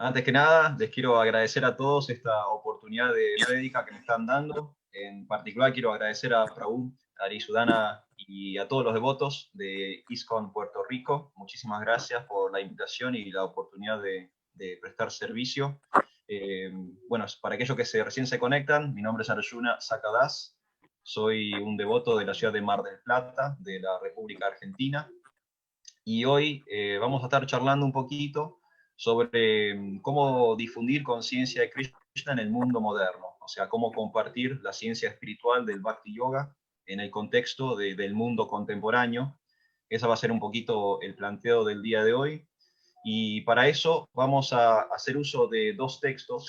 Antes que nada, les quiero agradecer a todos esta oportunidad de prédica que me están dando. En particular, quiero agradecer a Prabhu, a Arisudana y a todos los devotos de ISKCON Puerto Rico. Muchísimas gracias por la invitación y la oportunidad de prestar servicio. Bueno, para aquellos que recién se conectan, mi nombre es Arjuna Sakadas. Soy un devoto de la ciudad de Mar del Plata, de la República Argentina. Y hoy vamos a estar charlando un poquito sobre cómo difundir conciencia de Krishna en el mundo moderno, o sea, cómo compartir la ciencia espiritual del Bhakti Yoga en el contexto del mundo contemporáneo. Ese va a ser un poquito el planteo del día de hoy. Y para eso vamos a hacer uso de dos textos.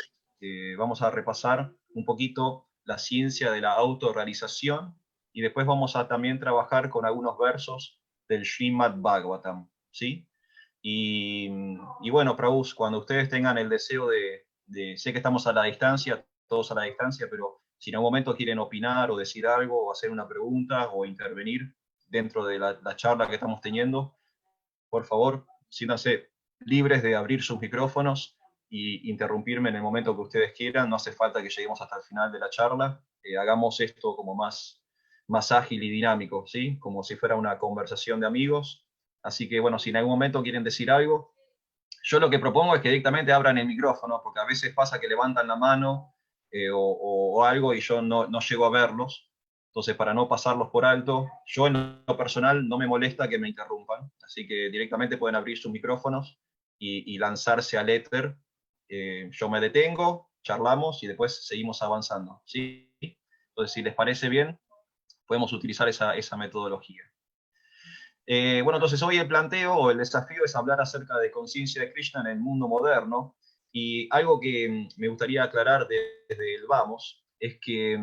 Vamos a repasar un poquito la ciencia de la autorrealización y después vamos a también trabajar con algunos versos del Srimad Bhagavatam, ¿sí? Y bueno, Prabhu, cuando ustedes tengan el deseo sé que estamos a la distancia, todos a la distancia, pero si en algún momento quieren opinar o decir algo o hacer una pregunta o intervenir dentro de la charla que estamos teniendo, por favor, siéntanse libres de abrir sus micrófonos y interrumpirme en el momento que ustedes quieran. No hace falta que lleguemos hasta el final de la charla. Hagamos esto como más ágil y dinámico, ¿sí? Como si fuera una conversación de amigos. Así que, bueno, si en algún momento quieren decir algo, yo lo que propongo es que directamente abran el micrófono, porque a veces pasa que levantan la mano o algo y yo no llego a verlos. Entonces, para no pasarlos por alto, yo en lo personal no me molesta que me interrumpan, así que directamente pueden abrir sus micrófonos y lanzarse al éter. Yo me detengo, charlamos y después seguimos avanzando, ¿sí? Entonces, si les parece bien, podemos utilizar esa metodología. Bueno, entonces hoy el planteo o el desafío es hablar acerca de conciencia de Krishna en el mundo moderno, y algo que me gustaría aclarar desde el vamos es que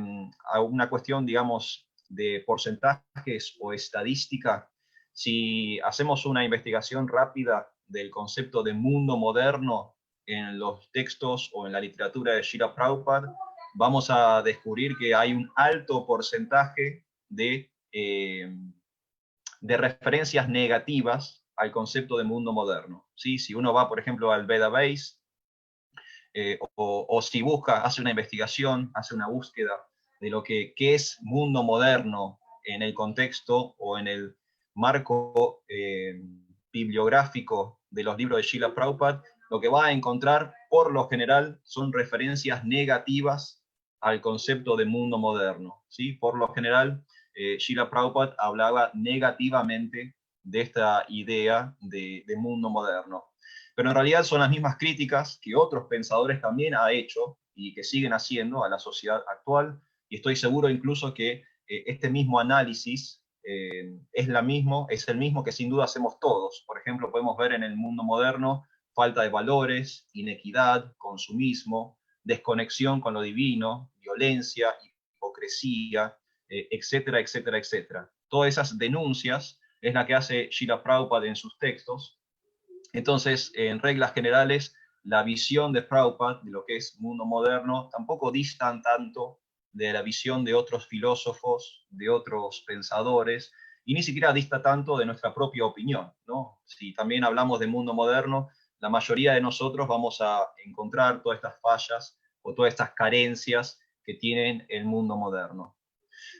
a una cuestión, digamos, de porcentajes o estadística, si hacemos una investigación rápida del concepto de mundo moderno en los textos o en la literatura de Srila Prabhupada, vamos a descubrir que hay un alto porcentaje de referencias negativas al concepto de mundo moderno, ¿sí? Si uno va, por ejemplo, al Vedabase, o si hace una investigación, hace una búsqueda de lo que es mundo moderno en el contexto o en el marco bibliográfico de los libros de Srila Prabhupada, lo que va a encontrar por lo general son referencias negativas al concepto de mundo moderno, ¿sí? Por lo general, Srila Prabhupada hablaba negativamente de esta idea de mundo moderno. Pero en realidad son las mismas críticas que otros pensadores también han hecho y que siguen haciendo a la sociedad actual, y estoy seguro incluso que este mismo análisis es el mismo que sin duda hacemos todos. Por ejemplo, podemos ver en el mundo moderno falta de valores, inequidad, consumismo, desconexión con lo divino, violencia, hipocresía, etcétera, etcétera, etcétera. Todas esas denuncias es la que hace Srila Prabhupada en sus textos. Entonces, en reglas generales, la visión de Prabhupada de lo que es mundo moderno tampoco distan tanto de la visión de otros filósofos, de otros pensadores, y ni siquiera dista tanto de nuestra propia opinión, ¿no? Si también hablamos de mundo moderno, la mayoría de nosotros vamos a encontrar todas estas fallas o todas estas carencias que tiene el mundo moderno.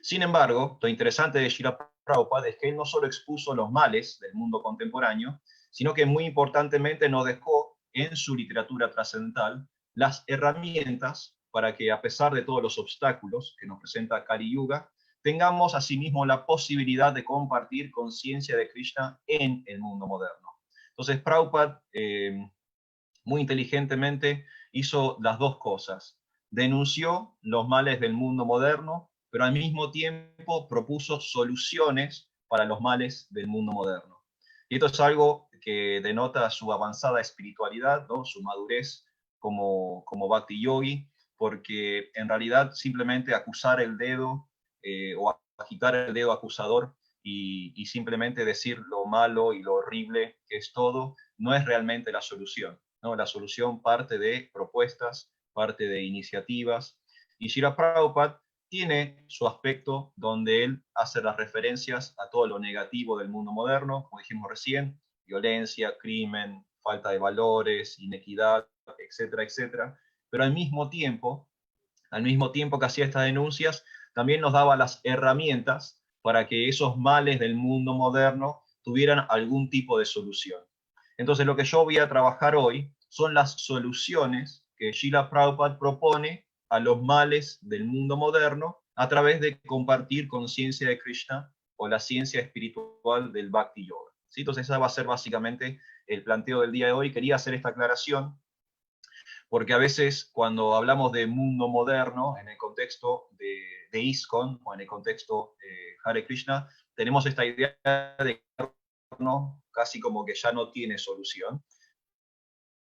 Sin embargo, lo interesante de Srila Prabhupada es que él no solo expuso los males del mundo contemporáneo, sino que muy importantemente nos dejó en su literatura trascendental las herramientas para que, a pesar de todos los obstáculos que nos presenta Kali Yuga, tengamos asimismo la posibilidad de compartir conciencia de Krishna en el mundo moderno. Entonces, Prabhupada muy inteligentemente hizo las dos cosas. Denunció los males del mundo moderno, pero al mismo tiempo propuso soluciones para los males del mundo moderno. Y esto es algo que denota su avanzada espiritualidad, ¿no? Su madurez como Bhakti Yogi, porque en realidad simplemente acusar el dedo o agitar el dedo acusador y simplemente decir lo malo y lo horrible que es todo, no es realmente la solución, ¿no? La solución parte de propuestas, parte de iniciativas, y Srila Prabhupada tiene su aspecto donde él hace las referencias a todo lo negativo del mundo moderno, como dijimos recién, violencia, crimen, falta de valores, inequidad, etcétera, etcétera. Pero al mismo tiempo que hacía estas denuncias, también nos daba las herramientas para que esos males del mundo moderno tuvieran algún tipo de solución. Entonces, lo que yo voy a trabajar hoy son las soluciones que Srila Prabhupada propone a los males del mundo moderno a través de compartir conciencia de Krishna o la ciencia espiritual del Bhakti Yoga. ¿Sí? Entonces, ese va a ser básicamente el planteo del día de hoy. Quería hacer esta aclaración porque a veces cuando hablamos de mundo moderno, en el contexto de ISKCON o en el contexto de Hare Krishna, tenemos esta idea de ¿no? Casi como que ya no tiene solución.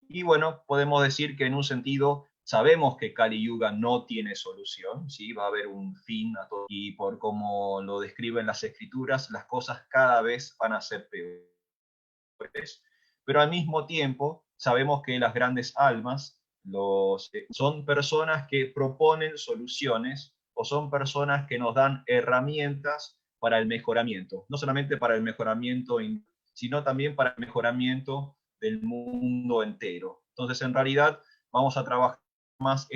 Y bueno, podemos decir que en un sentido sabemos que Kali Yuga no tiene solución, ¿sí? Va a haber un fin a todo, y por como lo describen las escrituras, las cosas cada vez van a ser peores. Pero al mismo tiempo sabemos que las grandes almas son personas que proponen soluciones o son personas que nos dan herramientas para el mejoramiento, no solamente para el mejoramiento, sino también para el mejoramiento del mundo entero. Entonces, en realidad, vamos a trabajar más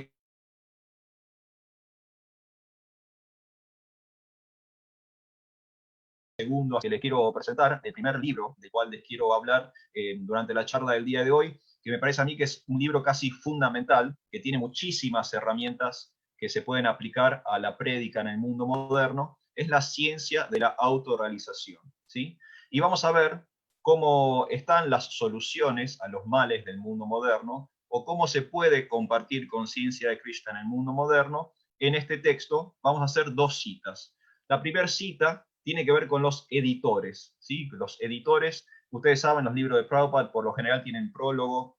segundo que les quiero presentar, el primer libro del cual les quiero hablar durante la charla del día de hoy, que me parece a mí que es un libro casi fundamental, que tiene muchísimas herramientas que se pueden aplicar a la prédica en el mundo moderno, es la ciencia de la autorrealización, ¿sí? Y vamos a ver cómo están las soluciones a los males del mundo moderno, o cómo se puede compartir conciencia de Krishna en el mundo moderno. En este texto vamos a hacer dos citas. La primera cita tiene que ver con los editores, ¿sí? Los editores, ustedes saben, los libros de Prabhupada por lo general tienen prólogo,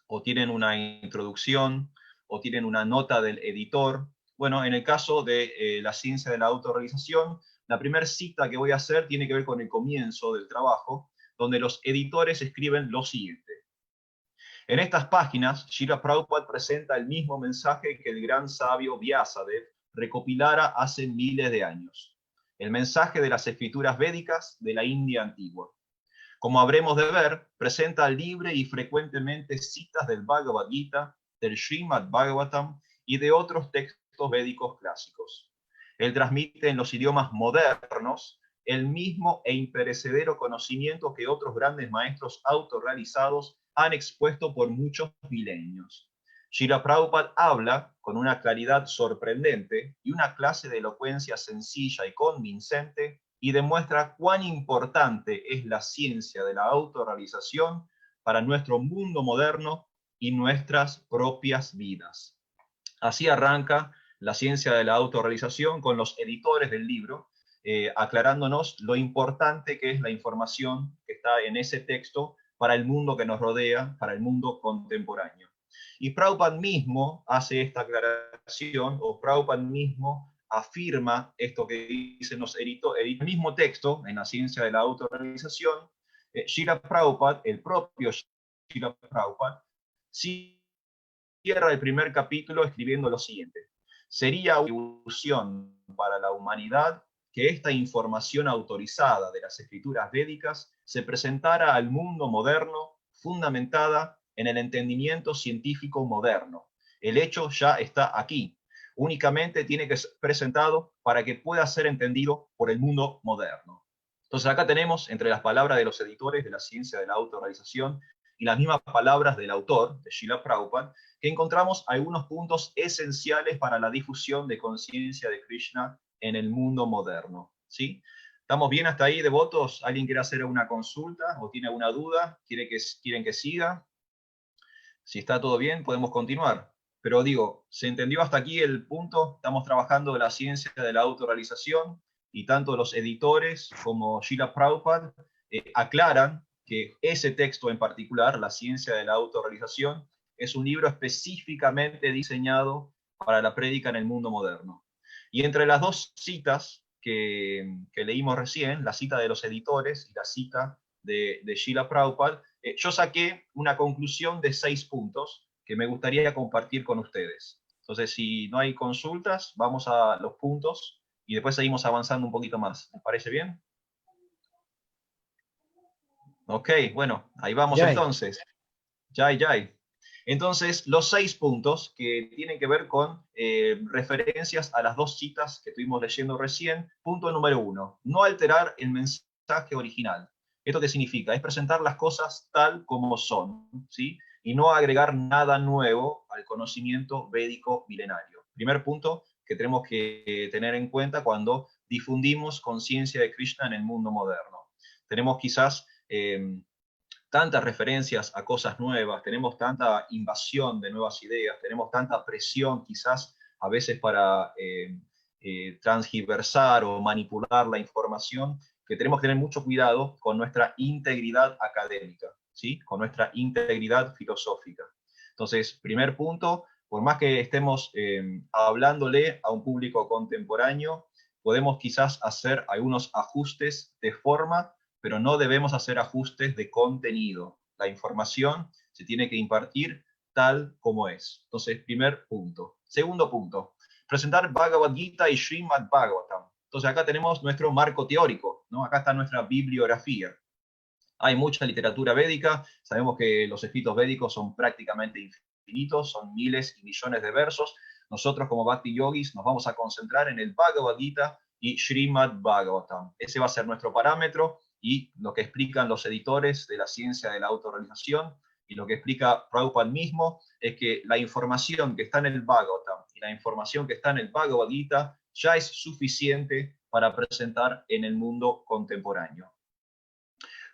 o tienen una introducción, o tienen una nota del editor. Bueno, en el caso de la ciencia de la autorrealización, la primera cita que voy a hacer tiene que ver con el comienzo del trabajo, donde los editores escriben lo siguiente. En estas páginas, Srila Prabhupada presenta el mismo mensaje que el gran sabio Vyasadeva recopilara hace miles de años. El mensaje de las escrituras védicas de la India antigua. Como habremos de ver, presenta libre y frecuentemente citas del Bhagavad Gita, del Srimad Bhagavatam y de otros textos védicos clásicos. Él transmite en los idiomas modernos el mismo e imperecedero conocimiento que otros grandes maestros autorrealizados han expuesto por muchos milenios. Srila Prabhupada habla con una claridad sorprendente y una clase de elocuencia sencilla y convincente y demuestra cuán importante es la ciencia de la autorrealización para nuestro mundo moderno y nuestras propias vidas. Así arranca la ciencia de la autorrealización con los editores del libro, aclarándonos lo importante que es la información que está en ese texto para el mundo que nos rodea, para el mundo contemporáneo. Y Prabhupada mismo hace esta aclaración, o Prabhupada mismo afirma esto que dicen los editores, el mismo texto en la ciencia de la autorrealización. Srila Prabhupada, el propio Srila Prabhupada, cierra el primer capítulo escribiendo lo siguiente. Sería una ilusión para la humanidad que esta información autorizada de las escrituras védicas se presentara al mundo moderno fundamentada en el entendimiento científico moderno. El hecho ya está aquí. Únicamente tiene que ser presentado para que pueda ser entendido por el mundo moderno. Entonces acá tenemos entre las palabras de los editores de la ciencia de la autorrealización y las mismas palabras del autor, de Srila Prabhupada, que encontramos algunos puntos esenciales para la difusión de conciencia de Krishna en el mundo moderno, ¿sí? ¿Estamos bien hasta ahí, devotos? ¿Alguien quiere hacer una consulta o tiene alguna duda? ¿Quieren que siga? Si está todo bien, podemos continuar. Pero digo, ¿se entendió hasta aquí el punto? Estamos trabajando la ciencia de la autorrealización y tanto los editores como Srila Prabhupada aclaran que ese texto en particular, la ciencia de la autorrealización, es un libro específicamente diseñado para la prédica en el mundo moderno. Y entre las dos citas que leímos recién, la cita de los editores y la cita de Srila Prabhupada, yo saqué una conclusión de 6 puntos que me gustaría compartir con ustedes. Entonces, si no hay consultas, vamos a los puntos y después seguimos avanzando un poquito más. ¿Les parece bien? Ok, bueno, ahí vamos Jai. entonces. Jai, Jai. Entonces, los 6 puntos que tienen que ver con referencias a las 2 citas que estuvimos leyendo recién. Punto número 1, no alterar el mensaje original. ¿Esto qué significa? Es presentar las cosas tal como son, ¿sí? Y no agregar nada nuevo al conocimiento védico milenario. Primer punto que tenemos que tener en cuenta cuando difundimos conciencia de Krishna en el mundo moderno. Tenemos quizás tantas referencias a cosas nuevas, tenemos tanta invasión de nuevas ideas, tenemos tanta presión quizás a veces para transgiversar o manipular la información, que tenemos que tener mucho cuidado con nuestra integridad académica, ¿sí? Con nuestra integridad filosófica. Entonces, primer punto, por más que estemos hablándole a un público contemporáneo, podemos quizás hacer algunos ajustes de forma, pero no debemos hacer ajustes de contenido. La información se tiene que impartir tal como es. Entonces, primer punto. Segundo punto, presentar Bhagavad Gita y Srimad Bhagavatam. Entonces, acá tenemos nuestro marco teórico, ¿no? Acá está nuestra bibliografía. Hay mucha literatura védica, sabemos que los escritos védicos son prácticamente infinitos, son miles y millones de versos. Nosotros como Bhakti Yogis nos vamos a concentrar en el Bhagavad Gita y Srimad Bhagavatam. Ese va a ser nuestro parámetro y lo que explican los editores de la ciencia de la autorrealización y lo que explica Prabhupada mismo es que la información que está en el Bhagavatam y la información que está en el Bhagavad Gita ya es suficiente para presentar en el mundo contemporáneo.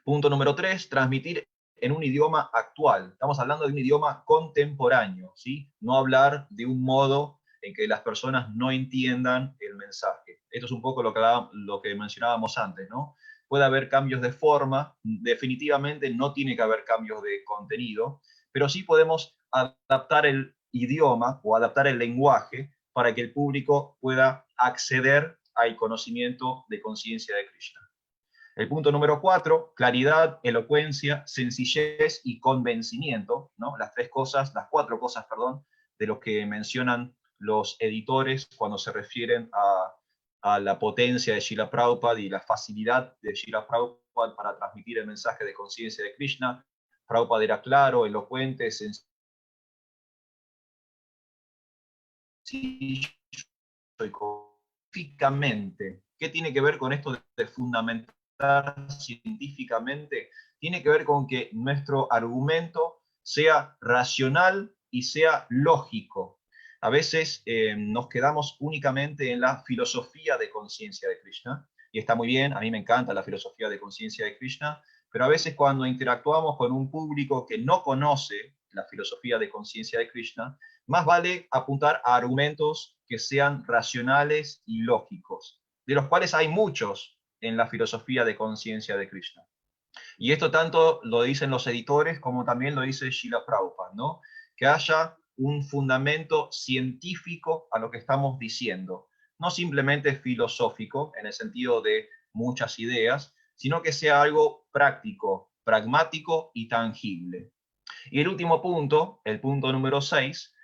Punto número 3, transmitir en un idioma actual. Estamos hablando de un idioma contemporáneo, ¿sí? No hablar de un modo en que las personas no entiendan el mensaje. Esto es un poco lo que mencionábamos antes, ¿no? Puede haber cambios de forma, definitivamente no tiene que haber cambios de contenido, pero sí podemos adaptar el idioma o adaptar el lenguaje para que el público pueda acceder al conocimiento de conciencia de Krishna. El punto número 4, claridad, elocuencia, sencillez y convencimiento, ¿no? Las 4 cosas, perdón, de lo que mencionan los editores cuando se refieren a la potencia de Srila Prabhupada y la facilidad de Srila Prabhupada para transmitir el mensaje de conciencia de Krishna. Prabhupada era claro, elocuente, sencillo y científicamente. ¿Qué tiene que ver con esto de fundamental científicamente? Tiene que ver con que nuestro argumento sea racional y sea lógico. A veces nos quedamos únicamente en la filosofía de conciencia de Krishna, y está muy bien, a mí me encanta la filosofía de conciencia de Krishna, pero a veces cuando interactuamos con un público que no conoce la filosofía de conciencia de Krishna, más vale apuntar a argumentos que sean racionales y lógicos, de los cuales hay muchos en la filosofía de conciencia de Krishna. Y esto tanto lo dicen los editores como también lo dice Srila Prabhupada, ¿no? Que haya un fundamento científico a lo que estamos diciendo, no simplemente filosófico en el sentido de muchas ideas, sino que sea algo práctico, pragmático y tangible. Y el último punto, el punto número 6,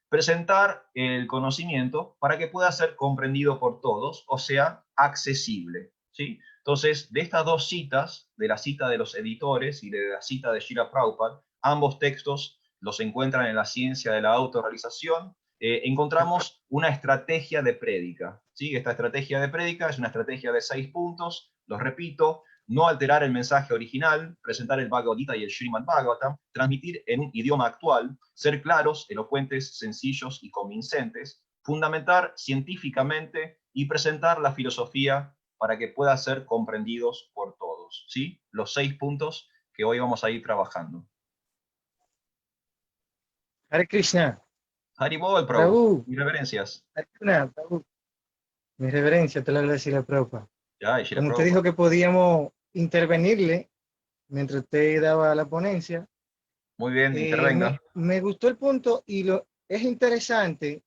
presentar el conocimiento para que pueda ser comprendido por todos, o sea, accesible, ¿sí? Entonces, de estas 2 citas, de la cita de los editores y de la cita de Srila Prabhupada, ambos textos los encuentran en la ciencia de la autorrealización, encontramos una estrategia de prédica, ¿sí? Esta estrategia de prédica es una estrategia de 6 puntos, los repito: no alterar el mensaje original, presentar el Bhagavad Gita y el Srimad Bhagavatam, transmitir en un idioma actual, ser claros, elocuentes, sencillos y convincentes, fundamentar científicamente y presentar la filosofía para que pueda ser comprendidos por todos, ¿sí? Los 6 puntos que hoy vamos a ir trabajando. Hare Krishna. Haribol, Prabhu. Prabhu. Mis reverencias. Hare Krishna, Prabhu. Mi reverencia, te lo agradezco a Prabhupada. Ya, y Como usted dijo que podíamos intervenirle mientras usted daba la ponencia, muy bien, intervenga. me gustó el punto y es interesante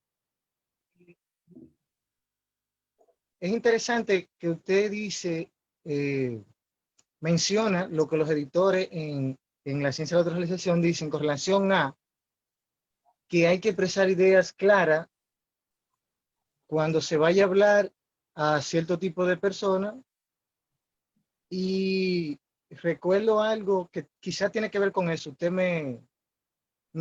que usted dice, menciona lo que los editores en la ciencia de la autorrealización dicen con relación a que hay que expresar ideas claras cuando se vaya a hablar a cierto tipo de personas. Y recuerdo algo que quizá tiene que ver con eso, usted me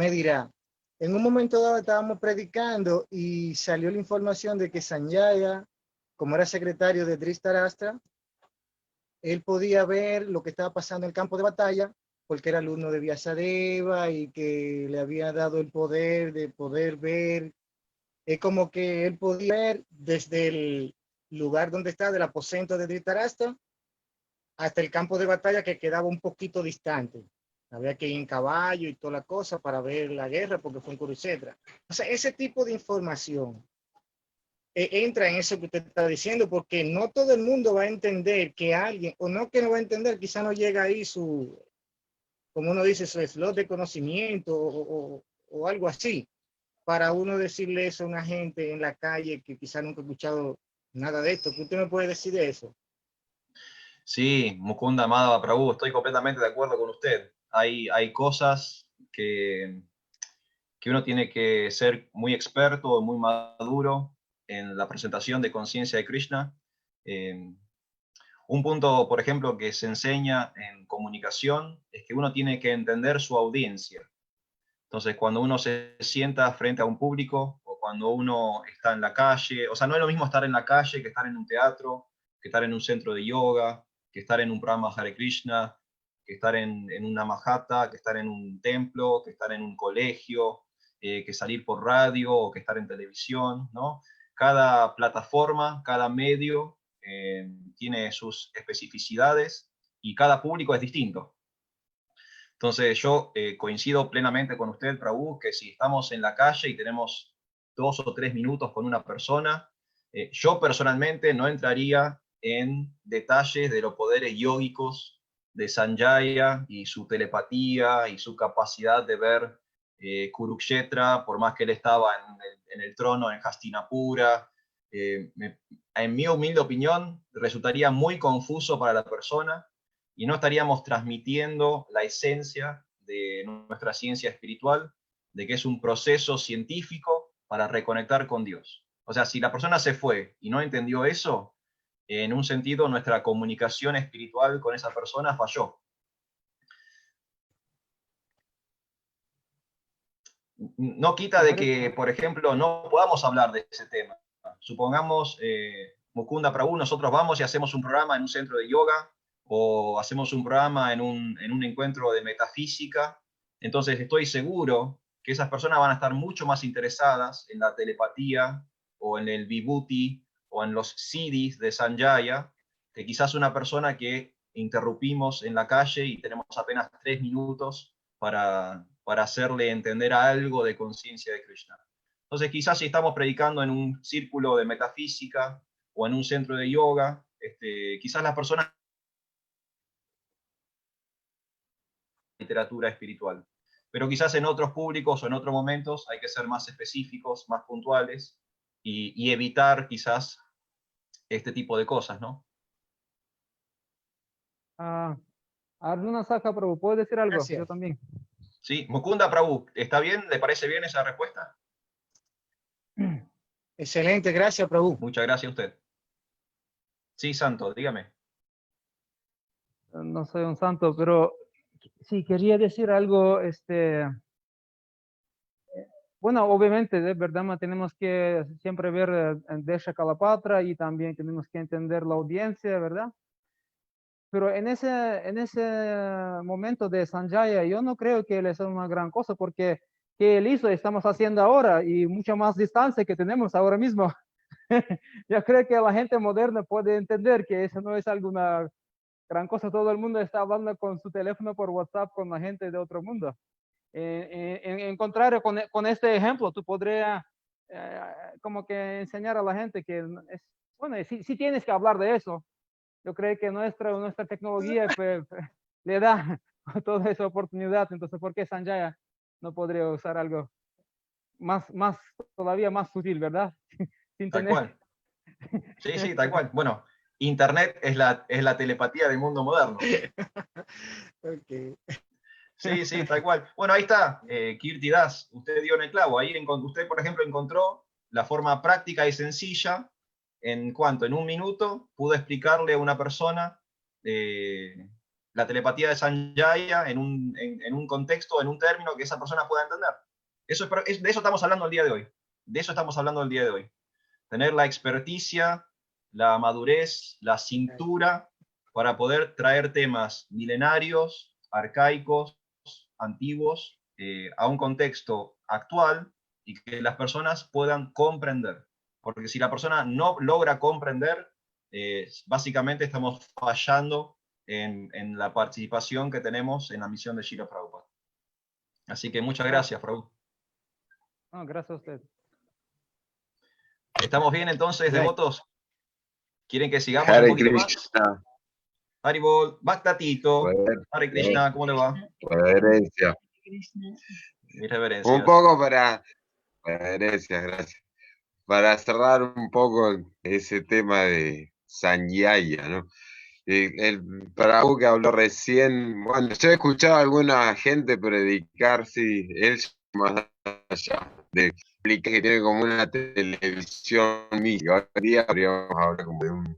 dirá. En un momento dado estábamos predicando y salió la información de que Sanjaya, como era secretario de Dhritarashtra, él podía ver lo que estaba pasando en el campo de batalla, porque era alumno de Vyasadeva y que le había dado el poder de poder ver. Es como que él podía ver desde el lugar donde está, del aposento de Dhritarashtra, hasta el campo de batalla que quedaba un poquito distante. Había que ir en caballo y toda la cosa para ver la guerra porque fue en Kurukshetra. O sea, ese tipo de información entra en eso que usted está diciendo, porque no todo el mundo va a entender que alguien, o no que no va a entender, quizá no llega ahí su, como uno dice, su slot de conocimiento o algo así, para uno decirle eso a una gente en la calle que quizá nunca ha escuchado nada de esto. ¿Qué usted me puede decir de eso? Sí, Mukunda Madhava Prabhu, estoy completamente de acuerdo con usted. Hay cosas que uno tiene que ser muy experto, muy maduro en la presentación de conciencia de Krishna. Un punto, por ejemplo, que se enseña en comunicación es que uno tiene que entender su audiencia. Entonces, cuando uno se sienta frente a un público o cuando uno está en la calle, o sea, no es lo mismo estar en la calle que estar en un teatro, que estar en un centro de yoga, que estar en un programa Hare Krishna, que estar en una majata, que estar en un templo, que estar en un colegio, que salir por radio o que estar en televisión, ¿no? Cada plataforma, cada medio tiene sus especificidades y cada público es distinto. Entonces yo coincido plenamente con usted, Prabhu, que si estamos en la calle y tenemos 2 o 3 minutos con una persona, yo personalmente no entraría en detalles de los poderes yógicos de Sanjaya y su telepatía y su capacidad de ver Kurukshetra, por más que él estaba en el trono en Hastinapura. En mi humilde opinión, resultaría muy confuso para la persona y no estaríamos transmitiendo la esencia de nuestra ciencia espiritual, de que es un proceso científico para reconectar con Dios. O sea, si la persona se fue y no entendió eso, en un sentido nuestra comunicación espiritual con esa persona falló. No quita de que, por ejemplo, no podamos hablar de ese tema. Supongamos, Mukunda Prabhu, nosotros vamos y hacemos un programa en un centro de yoga o hacemos un programa en un encuentro de metafísica. Entonces estoy seguro que esas personas van a estar mucho más interesadas en la telepatía o en el vibhuti o en los siddhis de Sanjaya que quizás una persona que interrumpimos en la calle y tenemos apenas 3 minutos para hacerle entender algo de conciencia de Krishna. Entonces, quizás si estamos predicando en un círculo de metafísica o en un centro de yoga, quizás las personas literatura espiritual. Pero quizás en otros públicos o en otros momentos hay que ser más específicos, más puntuales y evitar quizás este tipo de cosas, ¿no? Arjuna Saka Prabhu, ¿puedo decir algo? Yo Gracias. también. Sí, Mukunda Prabhu, ¿está bien? ¿Le parece bien esa respuesta? Excelente, gracias, Prabhu. Muchas gracias a usted. Sí, Santo, dígame. No soy un santo, pero sí quería decir algo, bueno, obviamente, de verdad, tenemos que siempre ver Desha Kalapatra y también tenemos que entender la audiencia, ¿verdad? Pero en ese momento de Sanjaya, yo no creo que él es una gran cosa, porque que él hizo, estamos haciendo ahora y mucha más distancia que tenemos ahora mismo. Yo creo que la gente moderna puede entender que eso no es alguna gran cosa. Todo el mundo está hablando con su teléfono por WhatsApp con la gente de otro mundo. En contrario, con este ejemplo, tú podrías como que enseñar a la gente que es, bueno, sí tienes que hablar de eso. Yo creo que nuestra tecnología le da toda esa oportunidad. Entonces, ¿por qué Sanjaya no podría usar algo todavía más sutil, verdad? Sin Tal tener... cual. Sí, sí, tal cual. Bueno, Internet es la telepatía del mundo moderno. Okay. Sí, sí, tal cual. Bueno, ahí está, Kirti Das, usted dio en el clavo. Ahí usted, por ejemplo, encontró la forma práctica y sencilla en cuanto en un minuto pudo explicarle a una persona la telepatía de Sanjaya en un contexto, en un término que esa persona pueda entender. De eso estamos hablando el día de hoy. De eso estamos hablando el día de hoy. Tener la experticia, la madurez, la cintura para poder traer temas milenarios, arcaicos, antiguos, a un contexto actual y que las personas puedan comprender. Porque si la persona no logra comprender, básicamente estamos fallando en la participación que tenemos en la misión de Srila Prabhupada. Así que muchas gracias, Prabhu. No, gracias a usted. ¿Estamos bien entonces, Bien. devotos? ¿Quieren que sigamos un Hare poquito más? Krishna, Haribol, Bhaktatito, Hare Krishna, ¿cómo le va? reverencia. Mis reverencias. Un poco reverencias, gracias. Para cerrar un poco ese tema de Sanyaya, ¿no? El Prabhu que habló recién, bueno, yo he escuchado a alguna gente predicar, sí, él más allá de explicar que tiene como una televisión mística. Hoy en día habríamos hablar como de un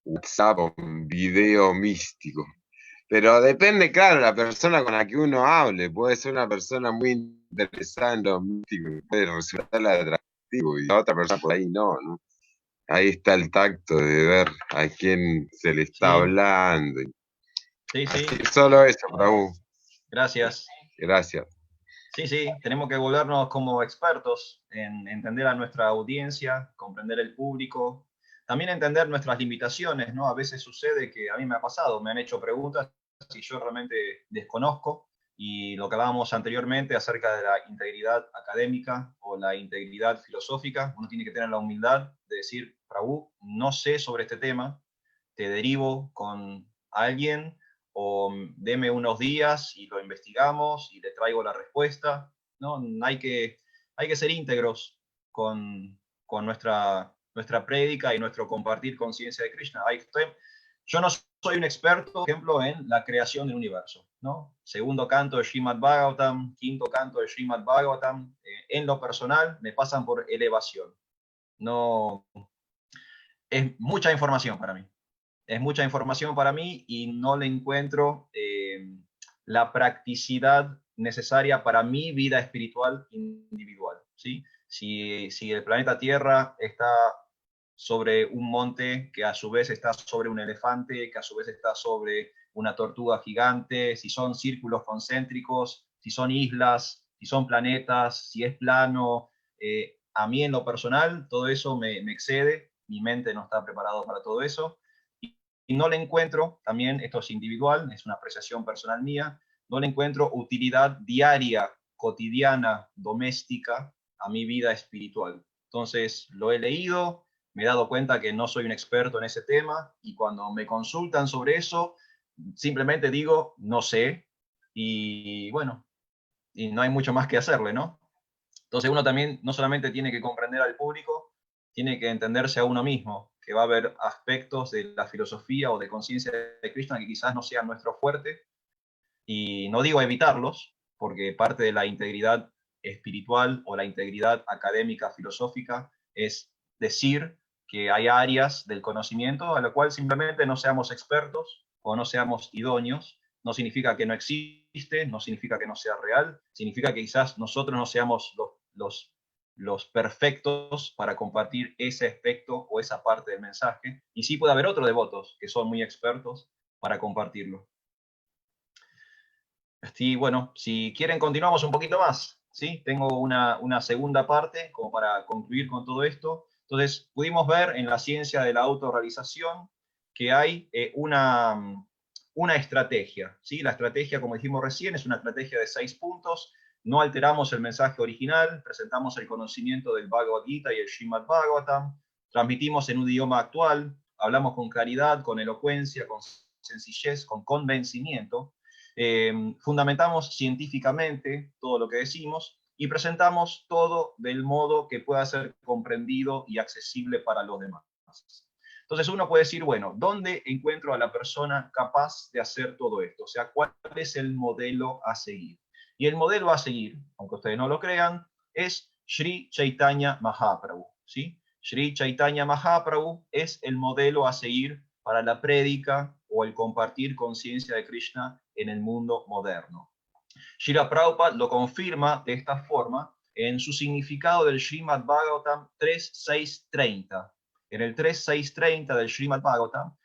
WhatsApp o un video místico. Pero depende, claro, la persona con la que uno hable. Puede ser una persona muy interesada en lo místico, puede resultar atractivo, y la otra persona por ahí no. Ahí está el tacto de ver a quién se le está Sí. hablando. Sí, sí. Así que solo eso, Raúl. Gracias. Gracias. Sí, tenemos que volvernos como expertos en entender a nuestra audiencia, comprender el público, también entender nuestras limitaciones, ¿no? A veces sucede que a mí me ha pasado, me han hecho preguntas y yo realmente desconozco, y lo que hablábamos anteriormente acerca de la integridad académica o la integridad filosófica, uno tiene que tener la humildad de decir, Prabhu, no sé sobre este tema, te derivo con alguien o deme unos días y lo investigamos y le traigo la respuesta, ¿no? Hay que ser íntegros con nuestra prédica y nuestro compartir conciencia de Krishna. Yo no soy un experto, por ejemplo, en la creación del universo, ¿no? Segundo canto de Srimad Bhagavatam, quinto canto de Srimad Bhagavatam, en lo personal me pasan por elevación. No, es mucha información para mí. Es mucha información para mí y no le encuentro la practicidad necesaria para mi vida espiritual individual, ¿sí? Si el planeta Tierra está sobre un monte que a su vez está sobre un elefante, que a su vez está sobre una tortuga gigante, si son círculos concéntricos, si son islas, si son planetas, si es plano, a mí en lo personal todo eso me excede, mi mente no está preparado para todo eso, y no le encuentro, también esto es individual, es una apreciación personal mía, no le encuentro utilidad diaria, cotidiana, doméstica a mi vida espiritual. Entonces, lo he leído, me he dado cuenta que no soy un experto en ese tema, y cuando me consultan sobre eso, simplemente digo, no sé, y bueno, y no hay mucho más que hacerle, ¿no? Entonces uno también no solamente tiene que comprender al público, tiene que entenderse a uno mismo, que va a haber aspectos de la filosofía o de conciencia de Krishna que quizás no sean nuestro fuerte, y no digo evitarlos, porque parte de la integridad espiritual o la integridad académica filosófica es decir que hay áreas del conocimiento a lo cual simplemente no seamos expertos o no seamos idóneos. No significa que no existe, no significa que no sea real, significa que quizás nosotros no seamos los perfectos para compartir ese aspecto o esa parte del mensaje, y sí puede haber otros devotos que son muy expertos para compartirlo. Sí, bueno, si quieren continuamos un poquito más, ¿sí? Tengo una segunda parte como para concluir con todo esto. Entonces, pudimos ver en la ciencia de la autorrealización que hay una estrategia, ¿sí? La estrategia, como dijimos recién, es una estrategia de 6 puntos. No alteramos el mensaje original, presentamos el conocimiento del Bhagavad Gita y el Srimad Bhagavatam, transmitimos en un idioma actual, hablamos con claridad, con elocuencia, con sencillez, con convencimiento. Fundamentamos científicamente todo lo que decimos y presentamos todo del modo que pueda ser comprendido y accesible para los demás. Entonces uno puede decir, bueno, ¿dónde encuentro a la persona capaz de hacer todo esto? O sea, ¿cuál es el modelo a seguir? Y el modelo a seguir, aunque ustedes no lo crean, es Sri Chaitanya Mahaprabhu, ¿sí? Sri Chaitanya Mahaprabhu es el modelo a seguir para la prédica o el compartir conciencia de Krishna en el mundo moderno. Srila Prabhupada lo confirma de esta forma en su significado del Srimad Bhagavatam 3.6.30. En el 3.6.30 del Srimad Bhagavatam,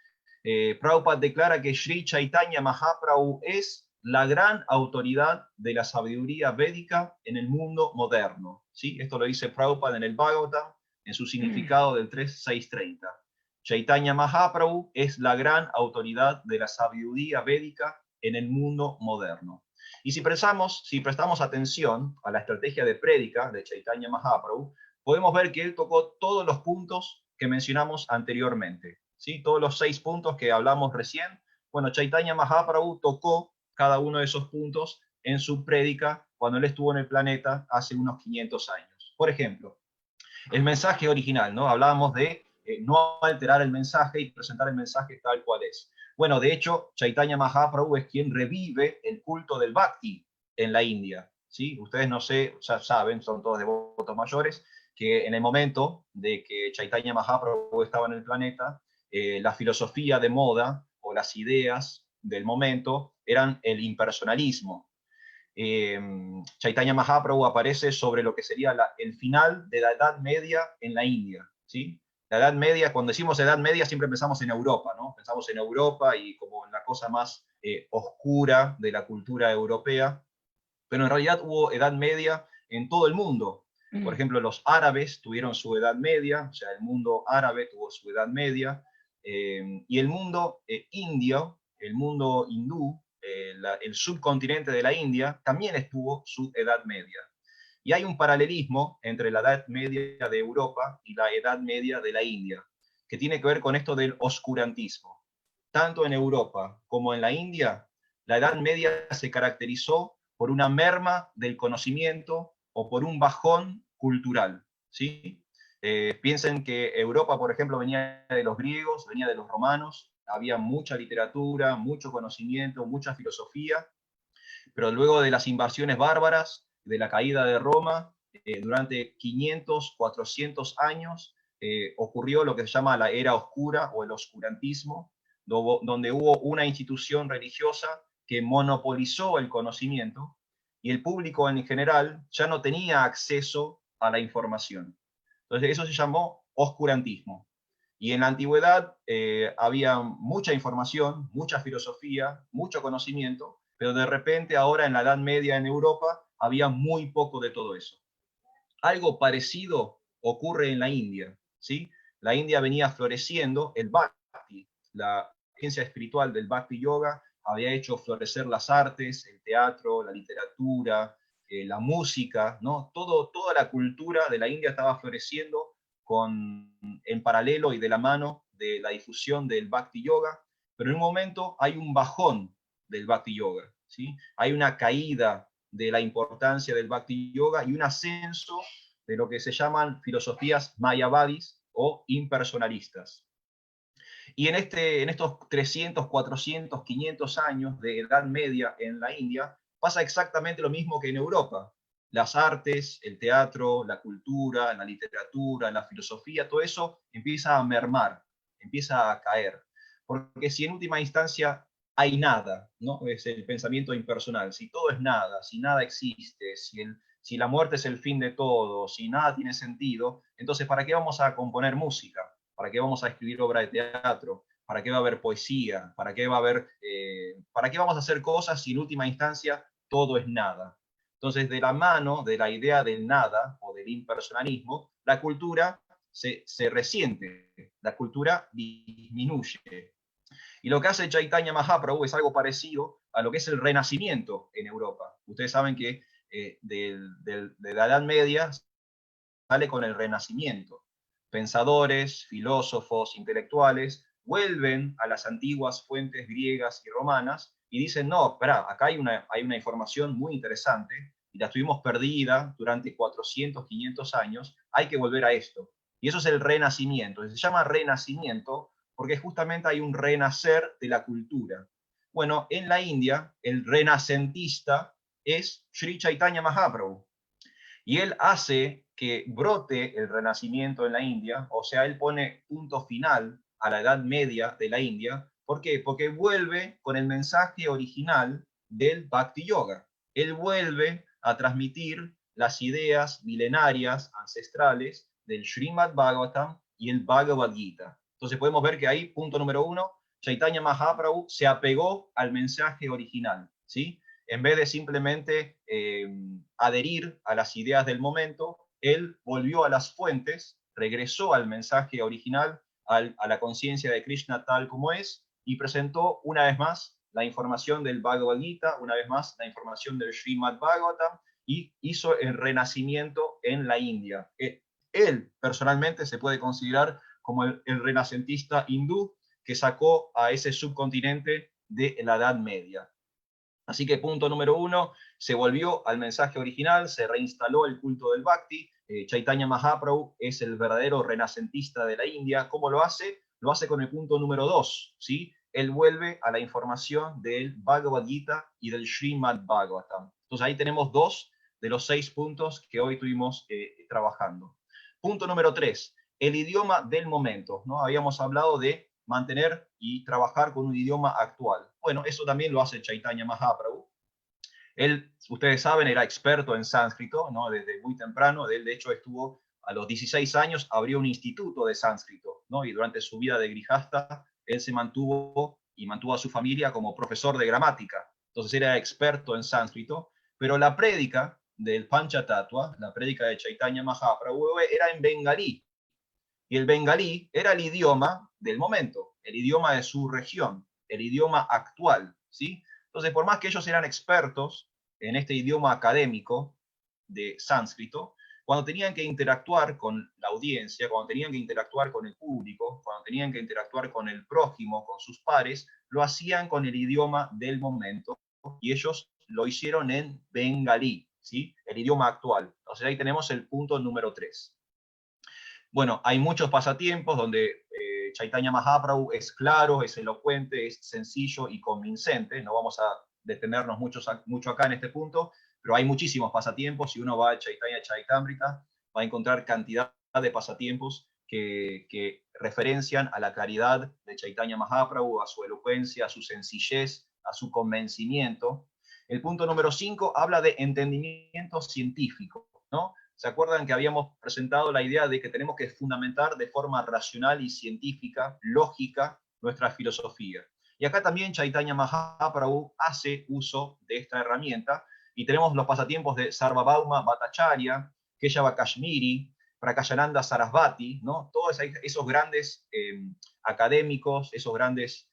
Prabhupada declara que Sri Chaitanya Mahaprabhu es la gran autoridad de la sabiduría védica en el mundo moderno. ¿Sí? Esto lo dice Prabhupada en el Bhagavatam, en su significado del 3.6.30. Chaitanya Mahaprabhu es la gran autoridad de la sabiduría védica en el mundo moderno. Y si prestamos atención a la estrategia de prédica de Chaitanya Mahaprabhu, podemos ver que él tocó todos los puntos que mencionamos anteriormente. ¿Sí? Todos los 6 puntos que hablamos recién. Bueno, Chaitanya Mahaprabhu tocó cada uno de esos puntos en su prédica cuando él estuvo en el planeta hace unos 500 años. Por ejemplo, el mensaje original, ¿no? Hablábamos de no alterar el mensaje y presentar el mensaje tal cual es. Bueno, de hecho, Chaitanya Mahaprabhu es quien revive el culto del Bhakti en la India. ¿Sí? Ustedes no sé, ya saben, son todos devotos mayores, que en el momento de que Chaitanya Mahaprabhu estaba en el planeta, la filosofía de moda o las ideas del momento eran el impersonalismo. Chaitanya Mahaprabhu aparece sobre lo que sería el final de la Edad Media en la India. ¿Sí? La Edad Media, cuando decimos Edad Media, siempre pensamos en Europa, ¿no? Pensamos en Europa y como en la cosa más oscura de la cultura europea, pero en realidad hubo Edad Media en todo el mundo. Por ejemplo, los árabes tuvieron su Edad Media, o sea, el mundo árabe tuvo su Edad Media, y el mundo indio, el mundo hindú, el subcontinente de la India, también estuvo su Edad Media. Y hay un paralelismo entre la Edad Media de Europa y la Edad Media de la India, que tiene que ver con esto del oscurantismo. Tanto en Europa como en la India, la Edad Media se caracterizó por una merma del conocimiento o por un bajón cultural. ¿Sí? Piensen que Europa, por ejemplo, venía de los griegos, venía de los romanos, había mucha literatura, mucho conocimiento, mucha filosofía, pero luego de las invasiones bárbaras, de la caída de Roma, durante 500, 400 años, ocurrió lo que se llama la era oscura o el oscurantismo, donde hubo una institución religiosa que monopolizó el conocimiento y el público en general ya no tenía acceso a la información. Entonces eso se llamó oscurantismo. Y en la antigüedad había mucha información, mucha filosofía, mucho conocimiento, pero de repente ahora en la Edad Media en Europa había muy poco de todo eso. Algo parecido ocurre en la India, ¿sí? La India venía floreciendo el Bhakti, la ciencia espiritual del Bhakti Yoga había hecho florecer las artes, el teatro, la literatura, la música, ¿no? Toda la cultura de la India estaba floreciendo en paralelo y de la mano de la difusión del Bhakti Yoga, pero en un momento hay un bajón del Bhakti Yoga, ¿sí? Hay una caída de la importancia del Bhakti Yoga y un ascenso de lo que se llaman filosofías mayavadis o impersonalistas. Y en estos 300, 400, 500 años de Edad Media en la India, pasa exactamente lo mismo que en Europa. Las artes, el teatro, la cultura, la literatura, la filosofía, todo eso empieza a mermar, empieza a caer. Porque si en última instancia hay nada, ¿no? Es el pensamiento impersonal. Si todo es nada, si nada existe, si la muerte es el fin de todo, si nada tiene sentido, entonces ¿para qué vamos a componer música? ¿Para qué vamos a escribir obra de teatro? ¿Para qué va a haber poesía? ¿Para qué vamos a hacer cosas si en última instancia todo es nada? Entonces, de la mano de la idea del nada o del impersonalismo, la cultura se resiente, la cultura disminuye. Y lo que hace Chaitanya Mahaprabhu es algo parecido a lo que es el Renacimiento en Europa. Ustedes saben que de la Edad Media sale con el Renacimiento. Pensadores, filósofos, intelectuales vuelven a las antiguas fuentes griegas y romanas y dicen, no, espera, acá hay una información muy interesante y la tuvimos perdida durante 400, 500 años, hay que volver a esto. Y eso es el Renacimiento. Se llama Renacimiento porque justamente hay un renacer de la cultura. Bueno, en la India, el renacentista es Sri Chaitanya Mahaprabhu. Y él hace que brote el renacimiento en la India, o sea, él pone punto final a la Edad Media de la India. ¿Por qué? Porque vuelve con el mensaje original del Bhakti Yoga. él vuelve a transmitir las ideas milenarias, ancestrales, del Srimad Bhagavatam y el Bhagavad Gita. Entonces podemos ver que ahí, punto número 1, Chaitanya Mahaprabhu se apegó al mensaje original, ¿sí? En vez de simplemente adherir a las ideas del momento, él volvió a las fuentes, regresó al mensaje original, a la conciencia de Krishna tal como es, y presentó una vez más la información del Bhagavad Gita, una vez más la información del Srimad Bhagavatam, y hizo el renacimiento en la India. Él personalmente se puede considerar como el renacentista hindú que sacó a ese subcontinente de la Edad Media. Así que punto número 1, se volvió al mensaje original, se reinstaló el culto del Bhakti. Chaitanya Mahaprabhu es el verdadero renacentista de la India. ¿Cómo lo hace? Lo hace con el punto número 2, ¿sí? Él vuelve a la información del Bhagavad Gita y del Srimad Bhagavatam. Entonces ahí tenemos 2 de los 6 puntos que hoy estuvimos trabajando. Punto número 3, el idioma del momento, ¿no? Habíamos hablado de mantener y trabajar con un idioma actual. Bueno, eso también lo hace Chaitanya Mahaprabhu. Él, ustedes saben, era experto en sánscrito, ¿no? Desde muy temprano. Él, de hecho, estuvo a los 16 años, abrió un instituto de sánscrito, ¿no? Y durante su vida de grihasta, él se mantuvo y mantuvo a su familia como profesor de gramática. Entonces era experto en sánscrito, pero la prédica del Panchatattva, la prédica de Chaitanya Mahaprabhu, era en bengalí. Y el bengalí era el idioma del momento, el idioma de su región, el idioma actual, ¿sí? Entonces, por más que ellos eran expertos en este idioma académico de sánscrito, cuando tenían que interactuar con la audiencia, cuando tenían que interactuar con el público, cuando tenían que interactuar con el prójimo, con sus pares, lo hacían con el idioma del momento, y ellos lo hicieron en bengalí, ¿sí? El idioma actual. Entonces ahí tenemos el punto número 3. Bueno, hay muchos pasatiempos donde Chaitanya Mahaprabhu es claro, es elocuente, es sencillo y convincente. No vamos a detenernos mucho acá en este punto, pero hay muchísimos pasatiempos. Si uno va a Chaitanya Charitamrita, va a encontrar cantidad de pasatiempos que referencian a la claridad de Chaitanya Mahaprabhu, a su elocuencia, a su sencillez, a su convencimiento. El punto número 5 habla de entendimiento científico, ¿no? ¿Se acuerdan que habíamos presentado la idea de que tenemos que fundamentar de forma racional y científica, lógica, nuestra filosofía? Y acá también Chaitanya Mahaprabhu hace uso de esta herramienta, y tenemos los pasatiempos de Sarvabhauma Bhattacharya, Keshava Kashmiri, Prakayananda Sarasvati, ¿no? Todos esos grandes académicos, esos grandes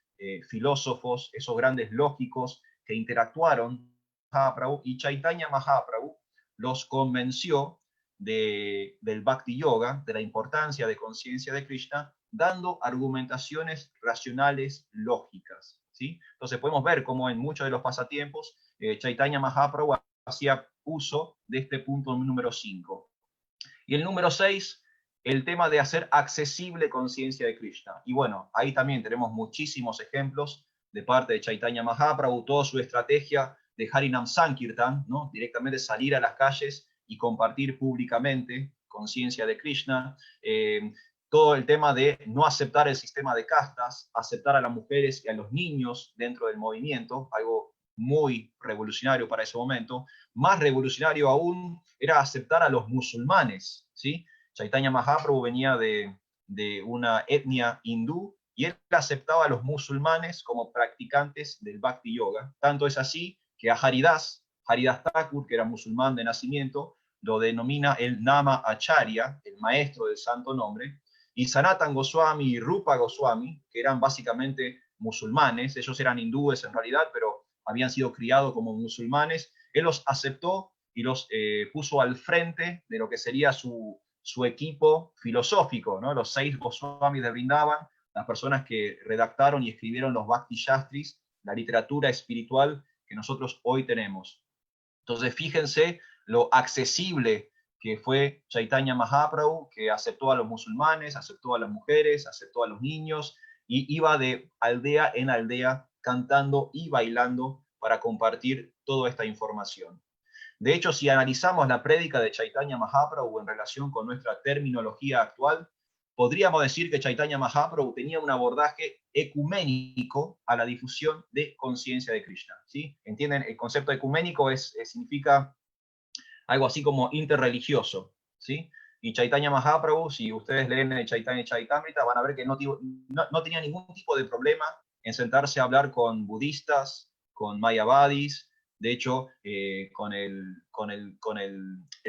filósofos, esos grandes lógicos que interactuaron con Mahaprabhu, y Chaitanya Mahaprabhu los convenció del Bhakti Yoga, de la importancia de conciencia de Krishna, dando argumentaciones racionales lógicas, ¿sí? Entonces podemos ver cómo en muchos de los pasatiempos Chaitanya Mahaprabhu hacía uso de este punto número 5. Y el número 6, el tema de hacer accesible conciencia de Krishna. Y bueno, ahí también tenemos muchísimos ejemplos de parte de Chaitanya Mahaprabhu, toda su estrategia de Harinam Sankirtan, ¿no? Directamente salir a las calles y compartir públicamente conciencia de Krishna. Todo el tema de no aceptar el sistema de castas, aceptar a las mujeres y a los niños dentro del movimiento, algo muy revolucionario para ese momento. Más revolucionario aún era aceptar a los musulmanes, ¿sí? Chaitanya Mahaprabhu venía de una etnia hindú, y él aceptaba a los musulmanes como practicantes del Bhakti Yoga. Tanto es así que a Haridas Thakur, que era musulmán de nacimiento, lo denomina el Nama Acharya, el maestro del santo nombre, y Sanatan Goswami y Rupa Goswami, que eran básicamente musulmanes, ellos eran hindúes en realidad, pero habían sido criados como musulmanes, él los aceptó y los puso al frente de lo que sería su equipo filosófico, ¿no? Los 6 Goswamis de Vrindavan, las personas que redactaron y escribieron los Bhakti Shastris, la literatura espiritual que nosotros hoy tenemos. Entonces, fíjense lo accesible que fue Chaitanya Mahaprabhu, que aceptó a los musulmanes, aceptó a las mujeres, aceptó a los niños, y iba de aldea en aldea cantando y bailando para compartir toda esta información. De hecho, si analizamos la prédica de Chaitanya Mahaprabhu en relación con nuestra terminología actual, podríamos decir que Chaitanya Mahaprabhu tenía un abordaje ecuménico a la difusión de conciencia de Krishna, ¿sí? ¿Entienden? El concepto ecuménico significa algo así como interreligioso, ¿sí? Y Chaitanya Mahaprabhu, si ustedes leen el Chaitanya Chaitamrita, van a ver que no tenía ningún tipo de problema en sentarse a hablar con budistas, con mayavadis. De hecho, con el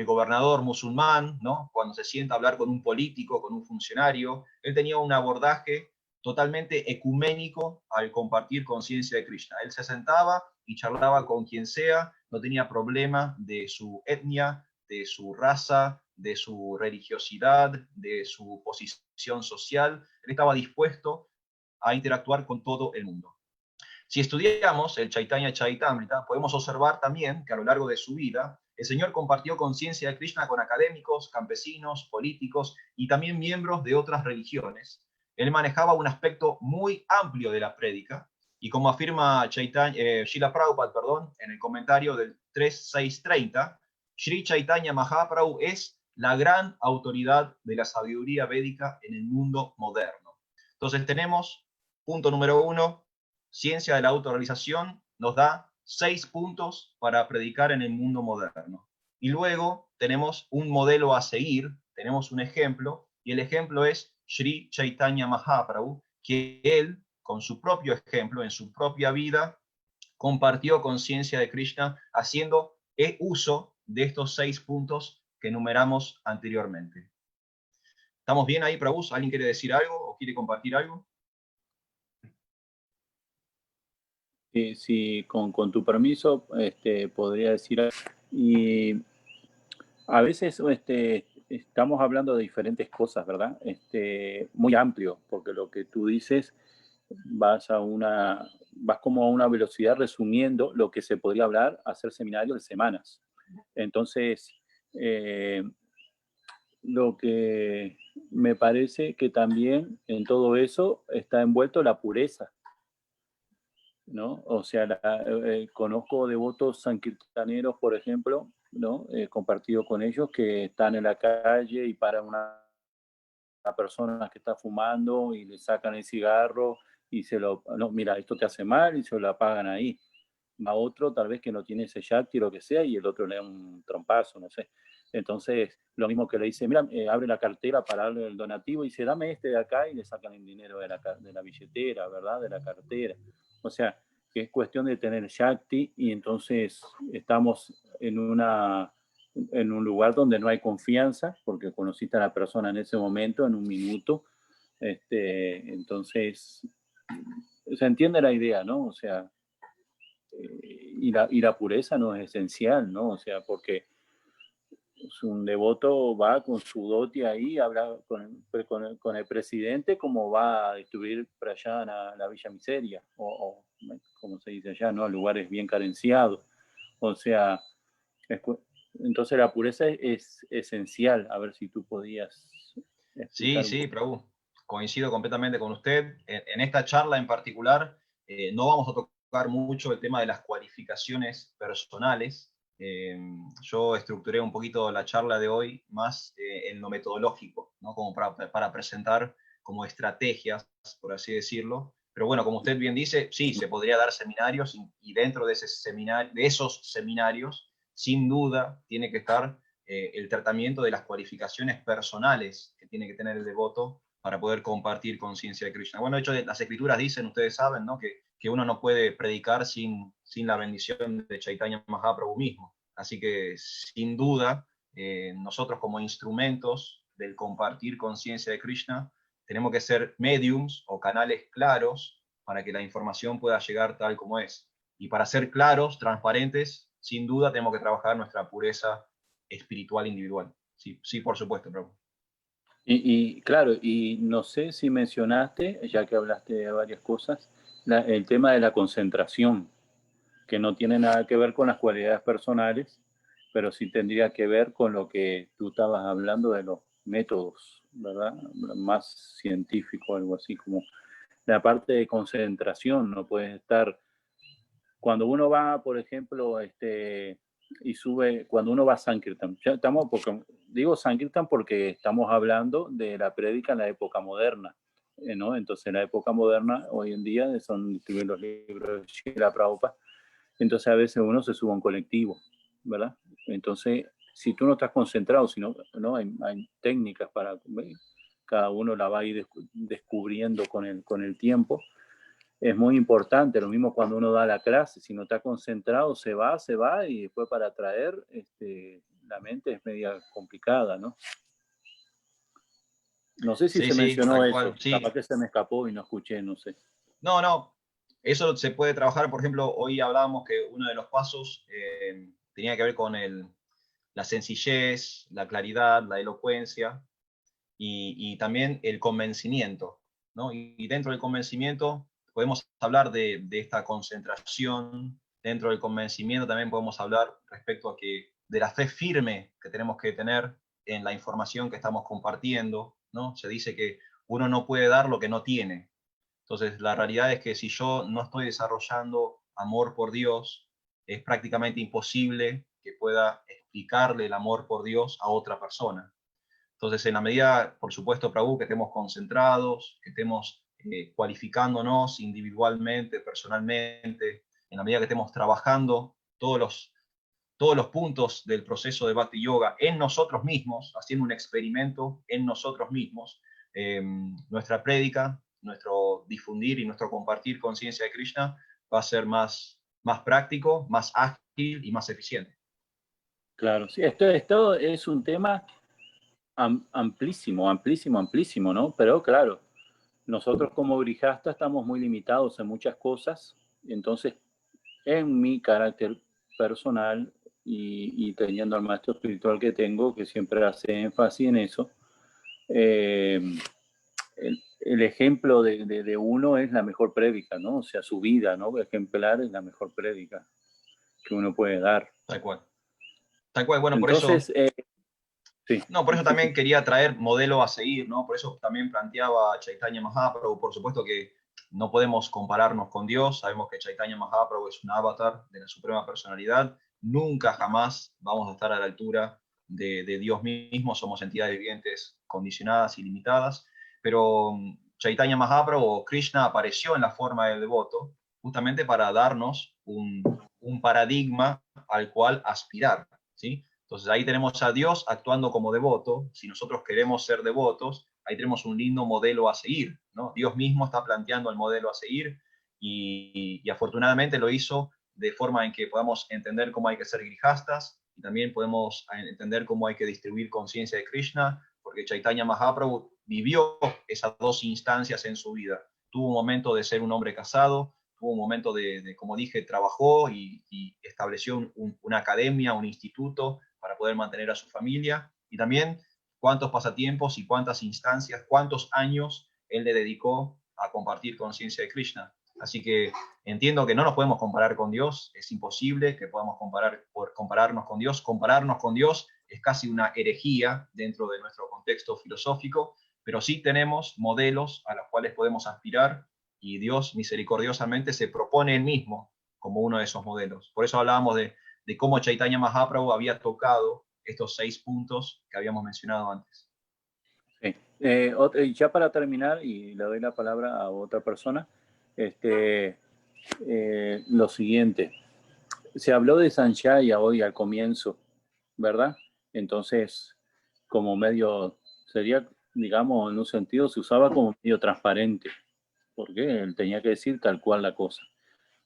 gobernador musulmán, ¿no? Cuando se sienta a hablar con un político, con un funcionario, él tenía un abordaje totalmente ecuménico al compartir conciencia de Krishna. Él se sentaba y charlaba con quien sea, no tenía problema de su etnia, de su raza, de su religiosidad, de su posición social. Él estaba dispuesto a interactuar con todo el mundo. Si estudiamos el Chaitanya Chaitamrita, podemos observar también que a lo largo de su vida, el Señor compartió conciencia de Krishna con académicos, campesinos, políticos y también miembros de otras religiones. Él manejaba un aspecto muy amplio de la prédica, y como afirma Srila Prabhupada, en el comentario del 3630, Sri Chaitanya Mahaprabhu es la gran autoridad de la sabiduría védica en el mundo moderno. Entonces tenemos, punto número 1, ciencia de la autorrealización nos da 6 puntos para predicar en el mundo moderno. Y luego tenemos un modelo a seguir, tenemos un ejemplo, y el ejemplo es Sri Chaitanya Mahaprabhu, que él, con su propio ejemplo, en su propia vida, compartió conciencia de Krishna haciendo uso de estos 6 puntos que enumeramos anteriormente. ¿Estamos bien ahí, Prabhu? ¿Alguien quiere decir algo o quiere compartir algo? Sí, con tu permiso, podría decir algo. Y a veces estamos hablando de diferentes cosas, ¿verdad? Muy amplio, porque lo que tú dices vas como a una velocidad resumiendo lo que se podría hablar, hacer seminarios de semanas. Entonces, lo que me parece que también en todo eso está envuelto la pureza, ¿no? O sea, conozco devotos sankirtaneros, por ejemplo, ¿no? He compartido con ellos que están en la calle y para una persona que está fumando y le sacan el cigarro y no, mira, esto te hace mal, y se lo apagan ahí. A otro tal vez que no tiene ese yakti o lo que sea, y el otro le da un trompazo, no sé. Entonces, lo mismo que le dice, mira, abre la cartera para darle el donativo y dice, dame este de acá, y le sacan el dinero de la billetera, ¿verdad? De la cartera. O sea, que es cuestión de tener yakti, y entonces estamos en un lugar donde no hay confianza, porque conociste a la persona en ese momento, en un minuto. Entonces, se entiende la idea, ¿no? O sea, y la pureza no es esencial, ¿no? O sea, porque un devoto va con su dote ahí, habla con el presidente, como va a distribuir para allá en la Villa Miseria, o como se dice allá, ¿no? Lugares bien carenciados. O sea, entonces la pureza es esencial. A ver si tú podías explicar. Sí, Prabhu, coincido completamente con usted. En esta charla en particular, no vamos a tocar mucho el tema de las cualificaciones personales. Yo estructuré un poquito la charla de hoy más en lo metodológico, ¿no? Como para presentar como estrategias, por así decirlo. Pero bueno, como usted bien dice, sí, se podría dar seminarios, y dentro de esos seminarios, sin duda, tiene que estar el tratamiento de las cualificaciones personales que tiene que tener el devoto para poder compartir conciencia de Krishna. Bueno, de hecho, las escrituras dicen, ustedes saben, ¿no? que uno no puede predicar sin la bendición de Chaitanya Mahaprabhu mismo. Así que, sin duda, nosotros como instrumentos del compartir conciencia de Krishna, tenemos que ser mediums o canales claros para que la información pueda llegar tal como es. Y para ser claros, transparentes, sin duda tenemos que trabajar nuestra pureza espiritual individual. Sí, sí, por supuesto, Prabhu. Y claro, y no sé si mencionaste, ya que hablaste de varias cosas, el tema de la concentración, que no tiene nada que ver con las cualidades personales, pero sí tendría que ver con lo que tú estabas hablando de los métodos, ¿verdad? Más científico, algo así como la parte de concentración. No puedes estar, cuando uno va, por ejemplo, y sube, cuando uno va a Sankirtan, ya estamos, digo Sankirtan porque estamos hablando de la prédica en la época moderna, ¿no? Entonces en la época moderna, hoy en día, son distribuir los libros de Srila Prabhupada, entonces a veces uno se sube a un colectivo, ¿verdad? Entonces, si tú no estás concentrado, sino, ¿no? Hay técnicas para, cada uno la va a ir descubriendo con el tiempo. Es muy importante, lo mismo cuando uno da la clase, si no está concentrado, se va, y después para traer, la mente es media complicada, ¿no? No sé si Sí, se sí, mencionó tal eso, cual, sí. capaz que se me escapó y no escuché, no sé. No, no, eso se puede trabajar, por ejemplo, hoy hablábamos que uno de los pasos tenía que ver con la sencillez, la claridad, la elocuencia y también el convencimiento, ¿no? Y dentro del convencimiento podemos hablar de esta concentración, dentro del convencimiento también podemos hablar respecto a de la fe firme que tenemos que tener en la información que estamos compartiendo, ¿no? Se dice que uno no puede dar lo que no tiene. Entonces, la realidad es que si yo no estoy desarrollando amor por Dios, es prácticamente imposible que pueda explicarle el amor por Dios a otra persona. Entonces, en la medida, por supuesto, Prabhu, que estemos concentrados, que estemos cualificándonos individualmente, personalmente, en la medida que estemos trabajando todos los puntos del proceso de Bhakti Yoga en nosotros mismos, haciendo un experimento en nosotros mismos, nuestra prédica, nuestro difundir y nuestro compartir conciencia de Krishna va a ser más práctico, más ágil y más eficiente. Claro, sí, esto es un tema amplísimo, ¿no? Pero claro, nosotros como grijasta estamos muy limitados en muchas cosas, entonces en mi carácter personal y teniendo al maestro espiritual que tengo, que siempre hace énfasis en eso, el ejemplo de uno es la mejor prédica, ¿no? O sea, su vida, ¿no? Ejemplar es la mejor prédica que uno puede dar. Tal cual. Tal cual, bueno, Entonces, por eso... sí. No, por eso también quería traer modelo a seguir, ¿no? Por eso también planteaba Chaitanya Mahaprabhu. Por supuesto que no podemos compararnos con Dios. Sabemos que Chaitanya Mahaprabhu es un avatar de la Suprema Personalidad. Nunca jamás vamos a estar a la altura de Dios mismo. Somos entidades vivientes condicionadas y limitadas. Pero Chaitanya Mahaprabhu o Krishna apareció en la forma del devoto justamente para darnos un paradigma al cual aspirar, ¿sí? Entonces ahí tenemos a Dios actuando como devoto. Si nosotros queremos ser devotos, ahí tenemos un lindo modelo a seguir, ¿no? Dios mismo está planteando el modelo a seguir y afortunadamente lo hizo de forma en que podamos entender cómo hay que ser grijastas y también podemos entender cómo hay que distribuir conciencia de Krishna, porque Chaitanya Mahaprabhu vivió esas dos instancias en su vida. Tuvo un momento de ser un hombre casado, tuvo un momento como dije, trabajó y estableció una academia, un instituto para poder mantener a su familia, y también cuántos pasatiempos y cuántas instancias, cuántos años él le dedicó a compartir conciencia de Krishna. Así que entiendo que no nos podemos comparar con Dios, es imposible que podamos compararnos con Dios. Compararnos con Dios es casi una herejía dentro de nuestro contexto filosófico, pero sí tenemos modelos a los cuales podemos aspirar y Dios misericordiosamente se propone él mismo como uno de esos modelos. Por eso hablábamos de cómo Chaitanya Mahaprabhu había tocado estos 6 puntos que habíamos mencionado antes. Sí. Ya para terminar, y le doy la palabra a otra persona, lo siguiente. Se habló de Sanjaya hoy al comienzo, ¿verdad? Entonces, como medio, sería, digamos, en un sentido, se usaba como medio transparente, porque él tenía que decir tal cual la cosa.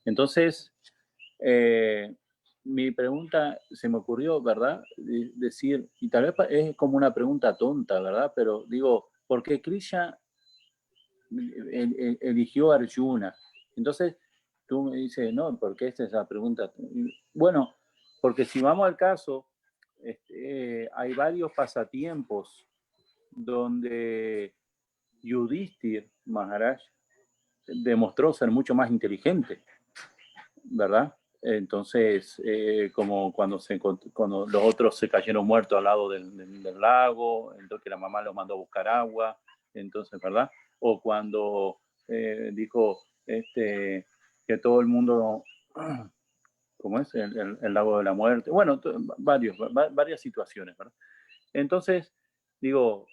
Entonces, mi pregunta se me ocurrió, ¿verdad? Decir, y tal vez es como una pregunta tonta, ¿verdad? Pero digo, ¿por qué Krishna eligió a Arjuna? Entonces, tú me dices, no, ¿por qué esta es la pregunta? Bueno, porque si vamos al caso, hay varios pasatiempos donde Yudhishthir Maharaj demostró ser mucho más inteligente, ¿verdad? Entonces, como cuando los otros se cayeron muertos al lado del lago, entonces que la mamá los mandó a buscar agua, entonces, ¿verdad? O cuando dijo que todo el mundo ¿cómo es? El lago de la muerte. Bueno, varias situaciones, ¿verdad? Entonces, digo,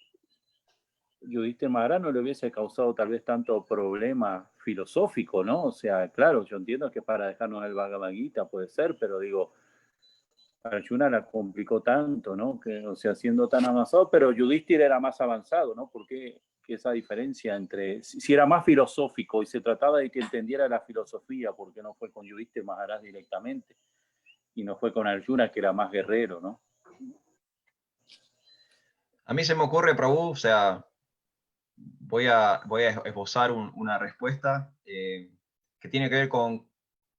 Yudhishthira Maharaj no le hubiese causado tal vez tanto problema filosófico, ¿no? O sea, claro, yo entiendo que para dejarnos el Bhagavad Gita puede ser, pero digo, Arjuna la complicó tanto, ¿no? Que, o sea, siendo tan avanzado, pero Yudhishthira era más avanzado, ¿no? ¿Por qué esa diferencia entre, si era más filosófico y se trataba de que entendiera la filosofía, ¿por qué no fue con Yudhishthira Maharaj directamente? Y no fue con Arjuna, que era más guerrero, ¿no? A mí se me ocurre, Prabhu, o sea, voy a esbozar una respuesta que tiene que ver con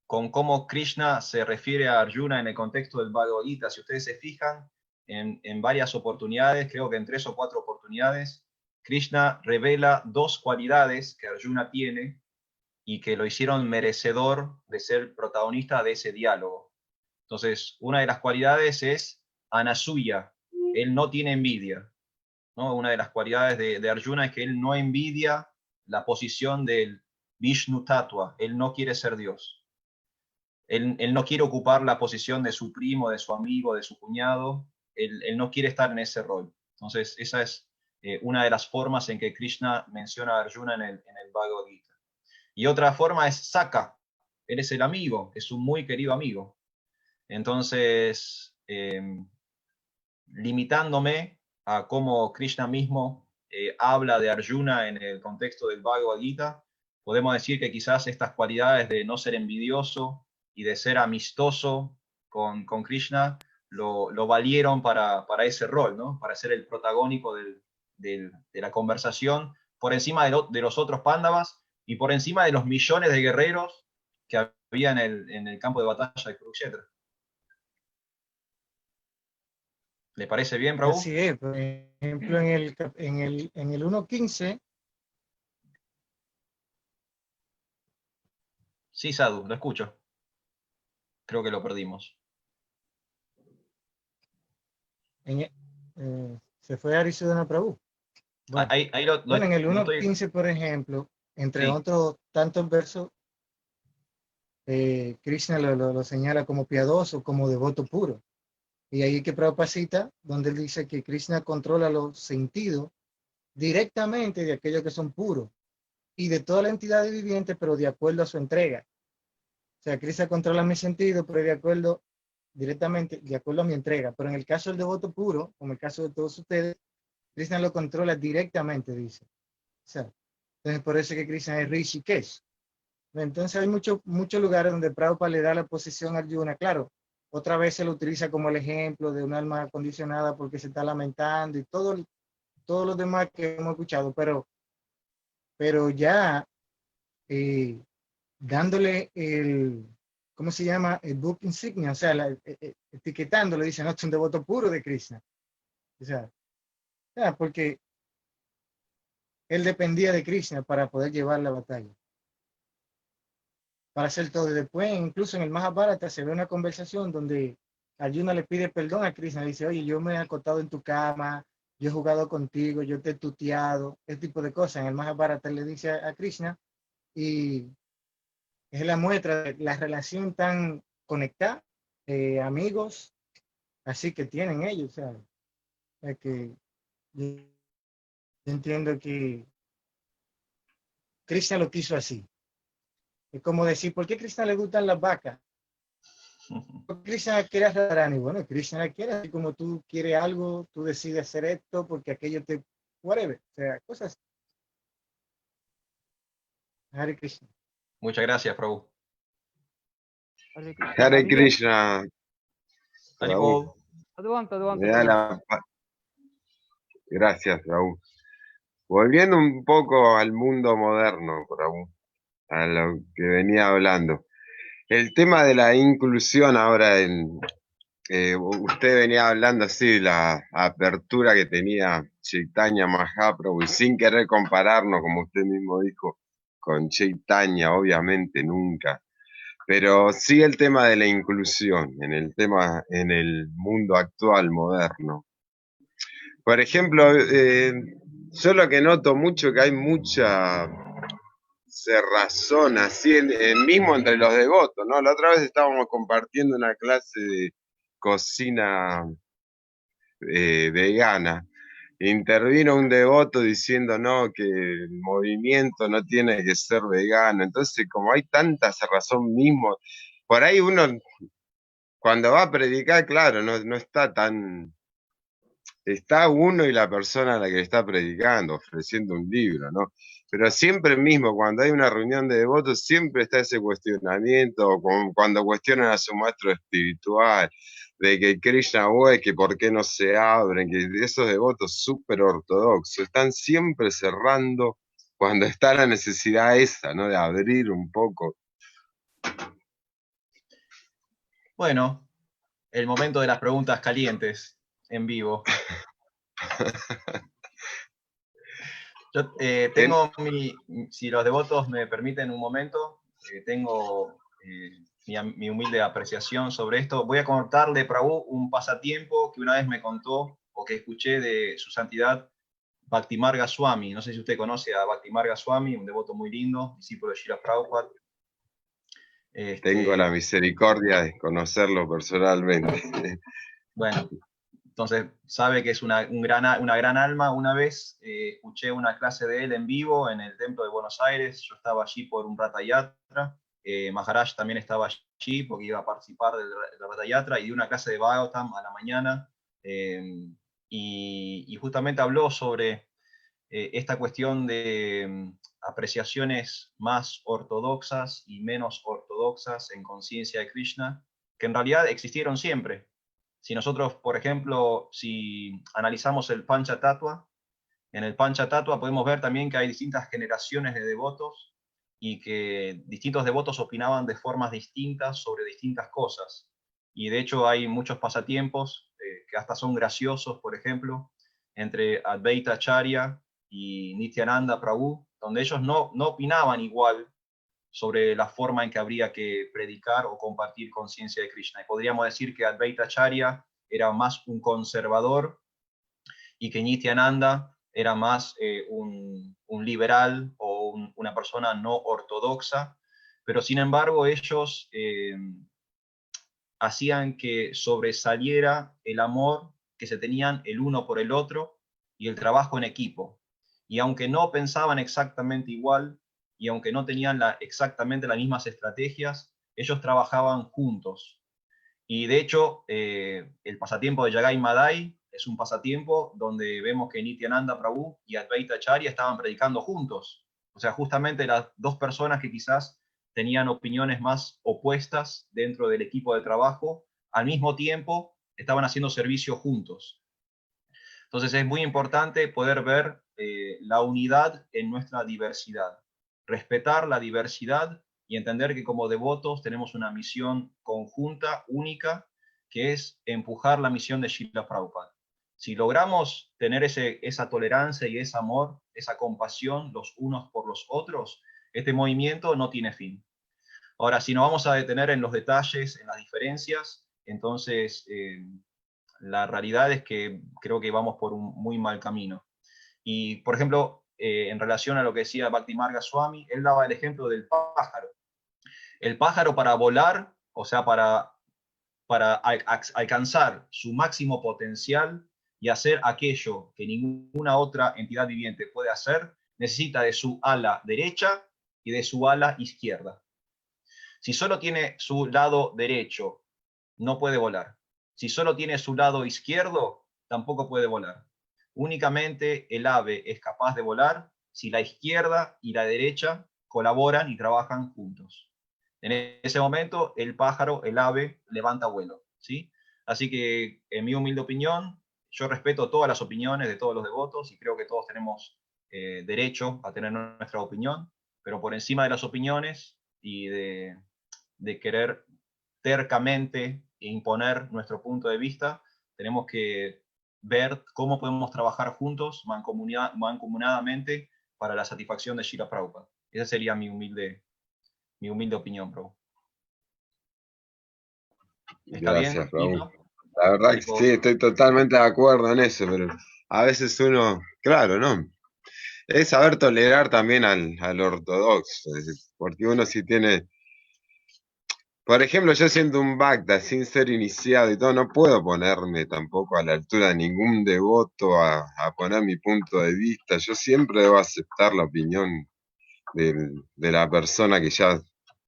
cómo Krishna se refiere a Arjuna en el contexto del Bhagavad Gita. Si ustedes se fijan, en varias oportunidades, creo que en 3 o 4 oportunidades, Krishna revela 2 cualidades que Arjuna tiene y que lo hicieron merecedor de ser protagonista de ese diálogo. Entonces, una de las cualidades es Anasuya, él no tiene envidia, ¿no? Una de las cualidades de Arjuna es que él no envidia la posición del Vishnu Tattva, él no quiere ser Dios. Él no quiere ocupar la posición de su primo, de su amigo, de su cuñado, él no quiere estar en ese rol. Entonces, esa es una de las formas en que Krishna menciona a Arjuna en el Bhagavad Gita. Y otra forma es Saka, él es el amigo, es un muy querido amigo. Entonces, limitándome a cómo Krishna mismo habla de Arjuna en el contexto del Bhagavad Gita, podemos decir que quizás estas cualidades de no ser envidioso y de ser amistoso con Krishna lo valieron para ese rol, ¿no? Para ser el protagónico de la conversación, por encima de los otros pándavas y por encima de los millones de guerreros que había en el campo de batalla de Kurukshetra. ¿Le parece bien, Prabhu? Así es, por ejemplo, en el 1.15, Sí, Sadhu, lo escucho. Creo que lo perdimos. se fue Arisudana Prabhu. Bueno, Ahí en el lo estoy... 1.15, por ejemplo, entre Sí. otros tantos versos, Krishna lo señala como piadoso, como devoto puro. Y ahí que Prabhupada cita, donde él dice que Krishna controla los sentidos directamente de aquellos que son puros y de toda la entidad viviente, pero de acuerdo a su entrega. O sea, Krishna controla mis sentidos, pero de acuerdo directamente, de acuerdo a mi entrega. Pero en el caso del devoto puro, como el caso de todos ustedes, Krishna lo controla directamente, dice. O sea, entonces por eso es que Krishna es Rishikesh. Entonces hay muchos lugares donde Prabhupada le da la posición a Arjuna. Claro, otra vez se lo utiliza como el ejemplo de un alma acondicionada porque se está lamentando y todo lo demás que hemos escuchado, pero ya dándole ¿cómo se llama? El book insignia, o sea, etiquetándolo, dice, no, es un devoto puro de Krishna. O sea, porque él dependía de Krishna para poder llevar la batalla, para hacer todo. Y después, incluso en el Mahabharata, se ve una conversación donde Arjuna le pide perdón a Krishna, dice, oye, yo me he acostado en tu cama, yo he jugado contigo, yo te he tuteado, ese tipo de cosas. En el Mahabharata le dice a Krishna, y es la muestra de la relación tan conectada, amigos, así que tienen ellos. O sea, es que yo entiendo que Krishna lo quiso así. Es como decir, ¿por qué a Krishna le gustan las vacas? Krishna quiere a Radharani. Bueno, Krishna quiere, así como tú quieres algo, tú decides hacer esto porque aquello te... whatever. O sea, cosas. Hare Krishna. Muchas gracias, Prabhu. Hare Krishna. Haribol. Adelante, Me da Prabhu. Gracias, Raúl. Volviendo un poco al mundo moderno, Raúl, a lo que venía hablando. El tema de la inclusión ahora usted venía hablando así, la apertura que tenía Chaitanya Mahaprabhu, y sin querer compararnos, como usted mismo dijo, con Chaitanya, obviamente nunca, pero sí el tema de la inclusión, en el mundo actual, moderno. Por ejemplo, yo lo que noto mucho que hay mucha se razona así mismo entre los devotos, ¿no? La otra vez estábamos compartiendo una clase de cocina vegana. Intervino un devoto diciendo no, que el movimiento no tiene que ser vegano. Entonces, como hay tanta razón mismo, por ahí uno, cuando va a predicar, claro, no está tan... Está uno y la persona a la que le está predicando, ofreciendo un libro, ¿no? Pero siempre mismo, cuando hay una reunión de devotos, siempre está ese cuestionamiento, cuando cuestionan a su maestro espiritual, de que Krishna hoy, que por qué no se abren, que esos devotos súper ortodoxos están siempre cerrando cuando está la necesidad esa, ¿no? De abrir un poco. Bueno, el momento de las preguntas calientes en vivo. Yo tengo si los devotos me permiten un momento, tengo mi humilde apreciación sobre esto. Voy a contarle, Prabhu, un pasatiempo que una vez me contó o que escuché de su santidad Bhaktimarga Swami. No sé si usted conoce a Bhaktimarga Swami, un devoto muy lindo, discípulo de Srila Prabhupada. Tengo la misericordia de conocerlo personalmente. Bueno, entonces sabe que es una gran alma. Una vez escuché una clase de él en vivo en el templo de Buenos Aires. Yo estaba allí por un Ratha Yatra. Maharaj también estaba allí porque iba a participar de la Ratha Yatra y dio una clase de Bhagavatam a la mañana. Y justamente habló sobre esta cuestión de apreciaciones más ortodoxas y menos ortodoxas en conciencia de Krishna, que en realidad existieron siempre. Si nosotros, por ejemplo, si analizamos el Pancha Tattva, en el Pancha Tattva podemos ver también que hay distintas generaciones de devotos y que distintos devotos opinaban de formas distintas sobre distintas cosas. Y de hecho hay muchos pasatiempos que hasta son graciosos, por ejemplo, entre Advaita Acharya y Nityananda Prabhu, donde ellos no opinaban igual sobre la forma en que habría que predicar o compartir conciencia de Krishna. Y podríamos decir que Advaita Acharya era más un conservador y que Nityananda era más un liberal o una persona no ortodoxa, pero sin embargo ellos hacían que sobresaliera el amor que se tenían el uno por el otro y el trabajo en equipo. Y aunque no pensaban exactamente igual, y aunque no tenían exactamente las mismas estrategias, ellos trabajaban juntos. Y de hecho, el pasatiempo de Yagai Madai es un pasatiempo donde vemos que Nityananda Prabhu y Advaita Acharya estaban predicando juntos. O sea, justamente las dos personas que quizás tenían opiniones más opuestas dentro del equipo de trabajo, al mismo tiempo estaban haciendo servicio juntos. Entonces es muy importante poder ver la unidad en nuestra diversidad, respetar la diversidad y entender que como devotos tenemos una misión conjunta, única, que es empujar la misión de Srila Prabhupada. Si logramos tener esa tolerancia y ese amor, esa compasión los unos por los otros, este movimiento no tiene fin. Ahora, si nos vamos a detener en los detalles, en las diferencias, entonces la realidad es que creo que vamos por un muy mal camino. Y, por ejemplo, en relación a lo que decía Bhaktimarga Swami, él daba el ejemplo del pájaro. El pájaro para volar, o sea, para alcanzar su máximo potencial y hacer aquello que ninguna otra entidad viviente puede hacer, necesita de su ala derecha y de su ala izquierda. Si solo tiene su lado derecho, no puede volar. Si solo tiene su lado izquierdo, tampoco puede volar. Únicamente el ave es capaz de volar si la izquierda y la derecha colaboran y trabajan juntos. En ese momento, el pájaro, el ave, levanta vuelo, ¿sí? Así que, en mi humilde opinión, yo respeto todas las opiniones de todos los devotos y creo que todos tenemos derecho a tener nuestra opinión, pero por encima de las opiniones y de querer tercamente imponer nuestro punto de vista, tenemos que ver cómo podemos trabajar juntos, mancomunadamente, para la satisfacción de Srila Prabhupada. Esa sería mi humilde opinión, bro. ¿Está Gracias, bien, Raúl. Nito? La verdad que sí, estoy totalmente de acuerdo en eso, pero a veces uno, claro, ¿no? es saber tolerar también al ortodoxo, es decir, porque uno si tiene, por ejemplo, yo siendo un Bhakta sin ser iniciado y todo, no puedo ponerme tampoco a la altura de ningún devoto a poner mi punto de vista, yo siempre debo aceptar la opinión de la persona que ya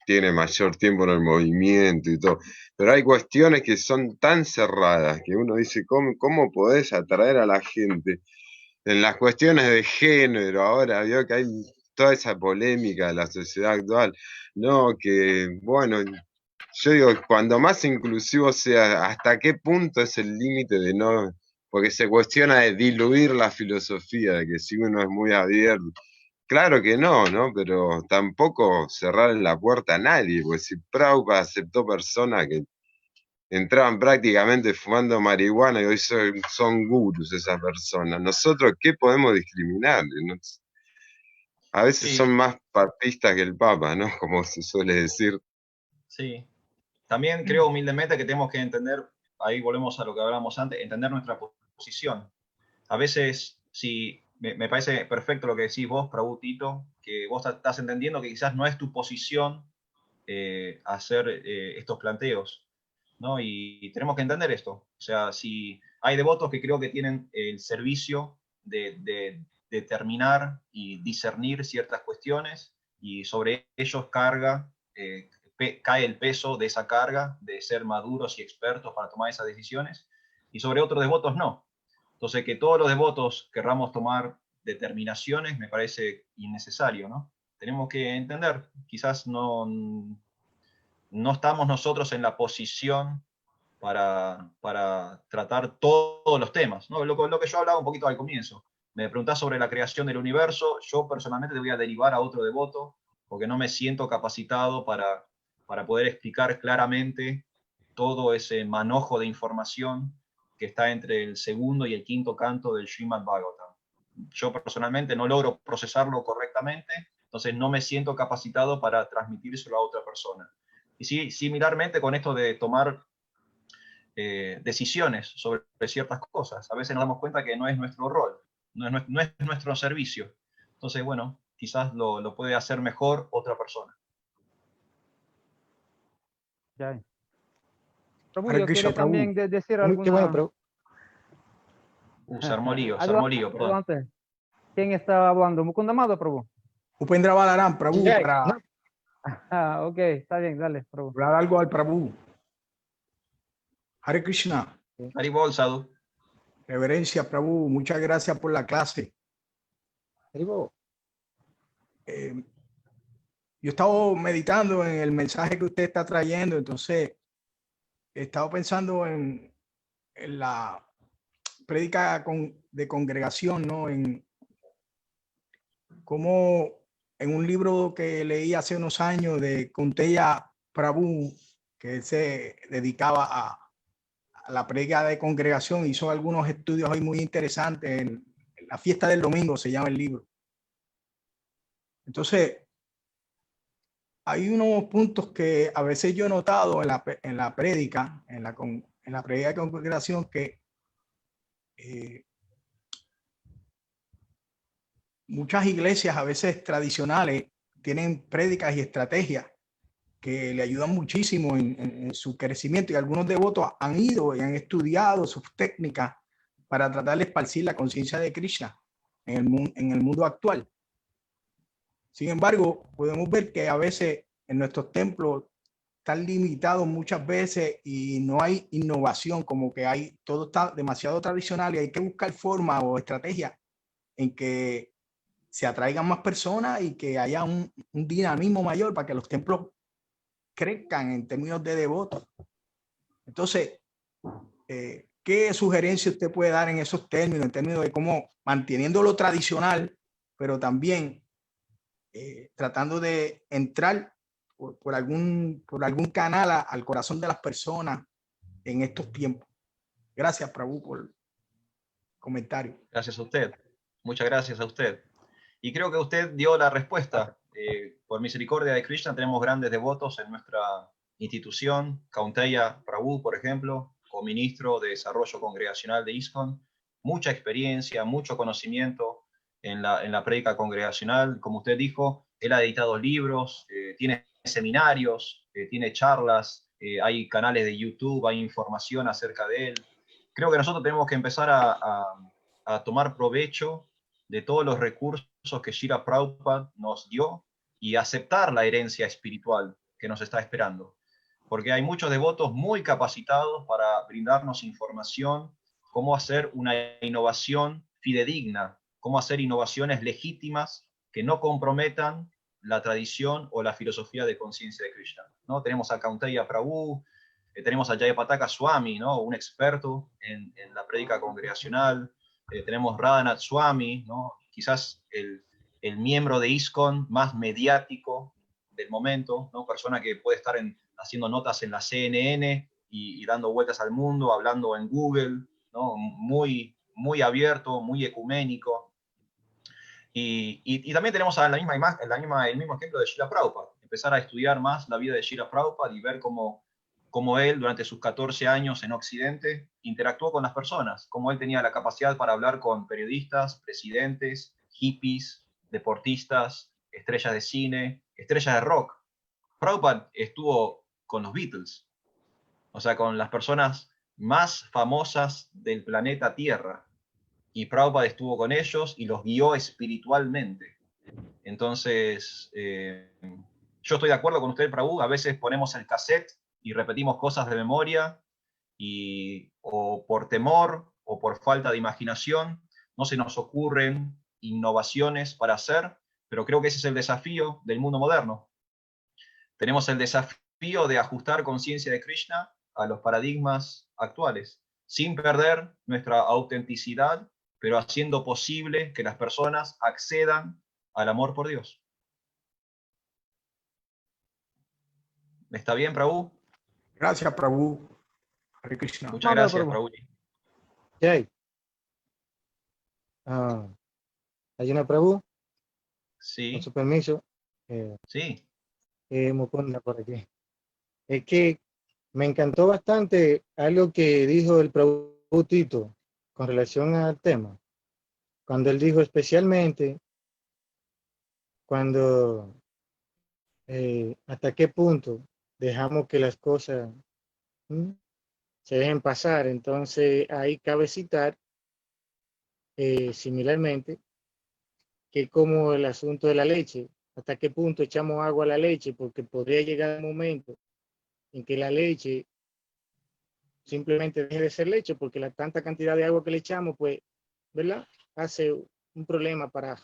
tiene mayor tiempo en el movimiento y todo. Pero hay cuestiones que son tan cerradas que uno dice, ¿cómo podés atraer a la gente? En las cuestiones de género, ahora veo que hay toda esa polémica de la sociedad actual. No, que bueno, yo digo, cuando más inclusivo sea, ¿hasta qué punto es el límite de no? Porque se cuestiona de diluir la filosofía, de que si uno es muy abierto. Claro que no, ¿no? Pero tampoco cerrar la puerta a nadie, porque si Prabhupada aceptó personas que entraban prácticamente fumando marihuana y hoy son gurús esas personas, ¿nosotros qué podemos discriminar? ¿No? A veces son Sí, más papistas que el Papa, ¿no? Como se suele decir. sí. También creo humildemente que tenemos que entender, ahí volvemos a lo que hablábamos antes, entender nuestra posición. A veces, sí, me parece perfecto lo que decís vos, Prabhu Tito, que vos estás entendiendo que quizás no es tu posición hacer estos planteos, ¿no? Y tenemos que entender esto. O sea, si hay devotos que creo que tienen el servicio de determinar y discernir ciertas cuestiones y sobre ellos cae el peso de esa carga de ser maduros y expertos para tomar esas decisiones, y sobre otros devotos no. Entonces, que todos los devotos querramos tomar determinaciones me parece innecesario, ¿no? Tenemos que entender, quizás no estamos nosotros en la posición para tratar todos los temas, ¿no? Lo que yo hablaba un poquito al comienzo. Me preguntás sobre la creación del universo, yo personalmente te voy a derivar a otro devoto, porque no me siento capacitado para poder explicar claramente todo ese manojo de información que está entre el segundo y el quinto canto del Srimad Bhagavatam. Yo personalmente no logro procesarlo correctamente, entonces no me siento capacitado para transmitírselo a otra persona. Y sí, similarmente con esto de tomar decisiones sobre ciertas cosas. A veces nos damos cuenta que no es nuestro rol, no es nuestro servicio. Entonces, bueno, quizás lo puede hacer mejor otra persona. Ya. Prabhu, Hare yo Krishna, quería Prabhu. también decir Qué bueno, alguna... pero Se armó Adelante, lío, perdón. adelante. ¿Quién está hablando? Mukunda Amado, Prabhu. Upendra Balaram, Prabhu, ya, para no, Ah, ok, está bien, dale, Prabhu. hablar algo al Prabhu. Hare Krishna, Haribol, Sadhu. reverencia, Prabhu, muchas gracias por la clase. Haribo, Eh, yo he estado meditando en el mensaje que usted está trayendo, entonces he estado pensando en la prédica de congregación, ¿no? En cómo en un libro que leí hace unos años de Kunteya Prabhu, que él se dedicaba a la prédica de congregación, hizo algunos estudios hoy muy interesantes. En la fiesta del domingo se llama el libro. Entonces, hay unos puntos que a veces yo he notado en la prédica, en la prédica de congregación, que muchas iglesias a veces tradicionales tienen prédicas y estrategias que le ayudan muchísimo en su crecimiento, y algunos devotos han ido y han estudiado sus técnicas para tratar de esparcir la conciencia de Krishna en el mundo actual. Sin embargo, podemos ver que a veces en nuestros templos están limitados muchas veces y no hay innovación, como que todo está demasiado tradicional y hay que buscar formas o estrategias en que se atraigan más personas y que haya un dinamismo mayor para que los templos crezcan en términos de devotos. Entonces, ¿qué sugerencia usted puede dar en esos términos, en términos de cómo manteniendo lo tradicional, pero también tratando de entrar por algún canal al corazón de las personas en estos tiempos? Gracias, Prabhu, por el comentario. Gracias a usted. Muchas gracias a usted. Y creo que usted dio la respuesta. Por misericordia de Krishna tenemos grandes devotos en nuestra institución. Kaunteya Prabhu, por ejemplo, coministro de Desarrollo Congregacional de ISKCON. Mucha experiencia, mucho conocimiento. en la prédica congregacional. Como usted dijo, él ha editado libros, tiene seminarios, tiene charlas, hay canales de YouTube, hay información acerca de él. Creo que nosotros tenemos que empezar a tomar provecho de todos los recursos que Srila Prabhupada nos dio y aceptar la herencia espiritual que nos está esperando. Porque hay muchos devotos muy capacitados para brindarnos información, cómo hacer una innovación fidedigna, cómo hacer innovaciones legítimas que no comprometan la tradición o la filosofía de conciencia de Krishna, ¿no? Tenemos a Kaunteya Prabhu, tenemos a Jayapataka Swami, ¿no? Un experto en la prédica congregacional, tenemos Radhanath Swami, ¿no? Quizás el miembro de ISKCON más mediático del momento, ¿no? Persona que puede estar haciendo notas en la CNN y dando vueltas al mundo, hablando en Google, ¿no? Muy abierto, muy ecuménico. Y también tenemos el mismo ejemplo de Srila Prabhupada. Empezar a estudiar más la vida de Srila Prabhupada y ver cómo él, durante sus 14 años en Occidente, interactuó con las personas, cómo él tenía la capacidad para hablar con periodistas, presidentes, hippies, deportistas, estrellas de cine, estrellas de rock. Prabhupada estuvo con los Beatles, o sea, con las personas más famosas del planeta Tierra. Y Prabhupada estuvo con ellos y los guió espiritualmente. Entonces, yo estoy de acuerdo con usted, Prabhu, a veces ponemos el cassette y repetimos cosas de memoria, o por temor o por falta de imaginación, no se nos ocurren innovaciones para hacer, pero creo que ese es el desafío del mundo moderno. Tenemos el desafío de ajustar conciencia de Krishna a los paradigmas actuales, sin perder nuestra autenticidad, pero haciendo posible que las personas accedan al amor por Dios. ¿Está bien, Prabhu? Gracias, Prabhu. Hare Krishna. Muchas Manda, gracias, Prabhu. Prabhu. Jay. Hay una Prabhu, con Sí, su permiso. sí. Mukunda por aquí. Es que me encantó bastante algo que dijo el Prabhu Tito con relación al tema. Cuando él dijo especialmente cuando hasta qué punto dejamos que las cosas se dejen pasar. Entonces ahí cabe citar similarmente que como el asunto de la leche, hasta qué punto echamos agua a la leche, porque podría llegar un momento en que la leche simplemente deje de ser leche, porque la tanta cantidad de agua que le echamos, pues, ¿verdad? Hace un problema para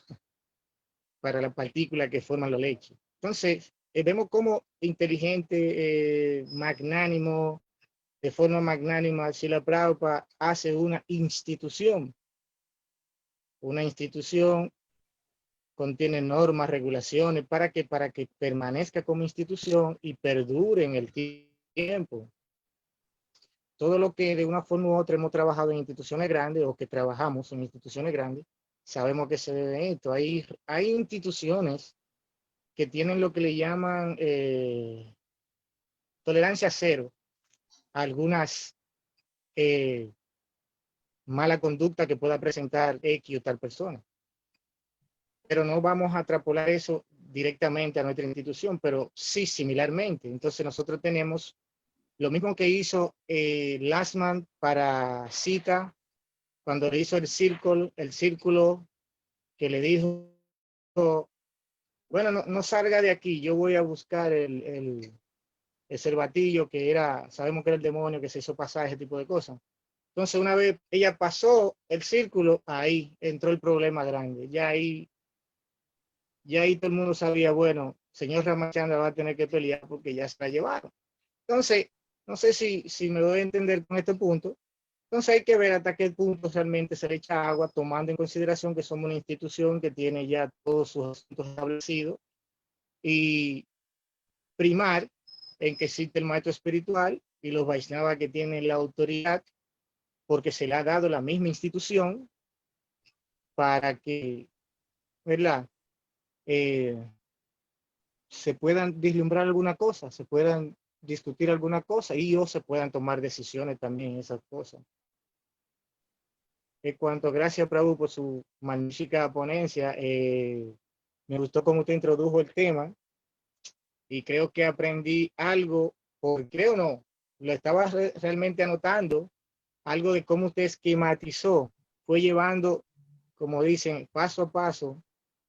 la partícula que forma la leche. Entonces, vemos cómo inteligente, magnánimo, de forma magnánima, Srila Prabhupada hace una institución. Una institución contiene normas, regulaciones, para que permanezca como institución y perdure en el tiempo. Todo lo que de una forma u otra hemos trabajado en instituciones grandes o que trabajamos en instituciones grandes, sabemos que se debe a esto. Hay instituciones que tienen lo que le llaman tolerancia cero a algunas mala conducta que pueda presentar X o tal persona. Pero no vamos a atrapolar eso directamente a nuestra institución, pero sí similarmente. Entonces nosotros tenemos lo mismo que hizo Lastman para Sita, cuando le hizo el círculo que le dijo, bueno, no salga de aquí, yo voy a buscar el cervatillo que era, sabemos que era el demonio que se hizo pasar, ese tipo de cosas. Entonces una vez ella pasó el círculo, ahí entró el problema grande, ya ahí todo el mundo sabía, bueno, señor Ramachandra va a tener que pelear porque ya se la llevaron. Entonces, no sé si me doy a entender con este punto. Entonces hay que ver hasta qué punto realmente se le echa agua, tomando en consideración que somos una institución que tiene ya todos sus asuntos establecidos, y primar en que existe el maestro espiritual y los Vaishnavas que tienen la autoridad, porque se le ha dado la misma institución para que, ¿verdad? Se puedan vislumbrar alguna cosa, se puedan discutir alguna cosa y o se puedan tomar decisiones también en esas cosas. En cuanto, gracias, Prabhu, por su magnífica ponencia. Me gustó cómo usted introdujo el tema y creo que aprendí algo, o creo no, lo estaba realmente anotando, algo de cómo usted esquematizó, fue llevando, como dicen, paso a paso,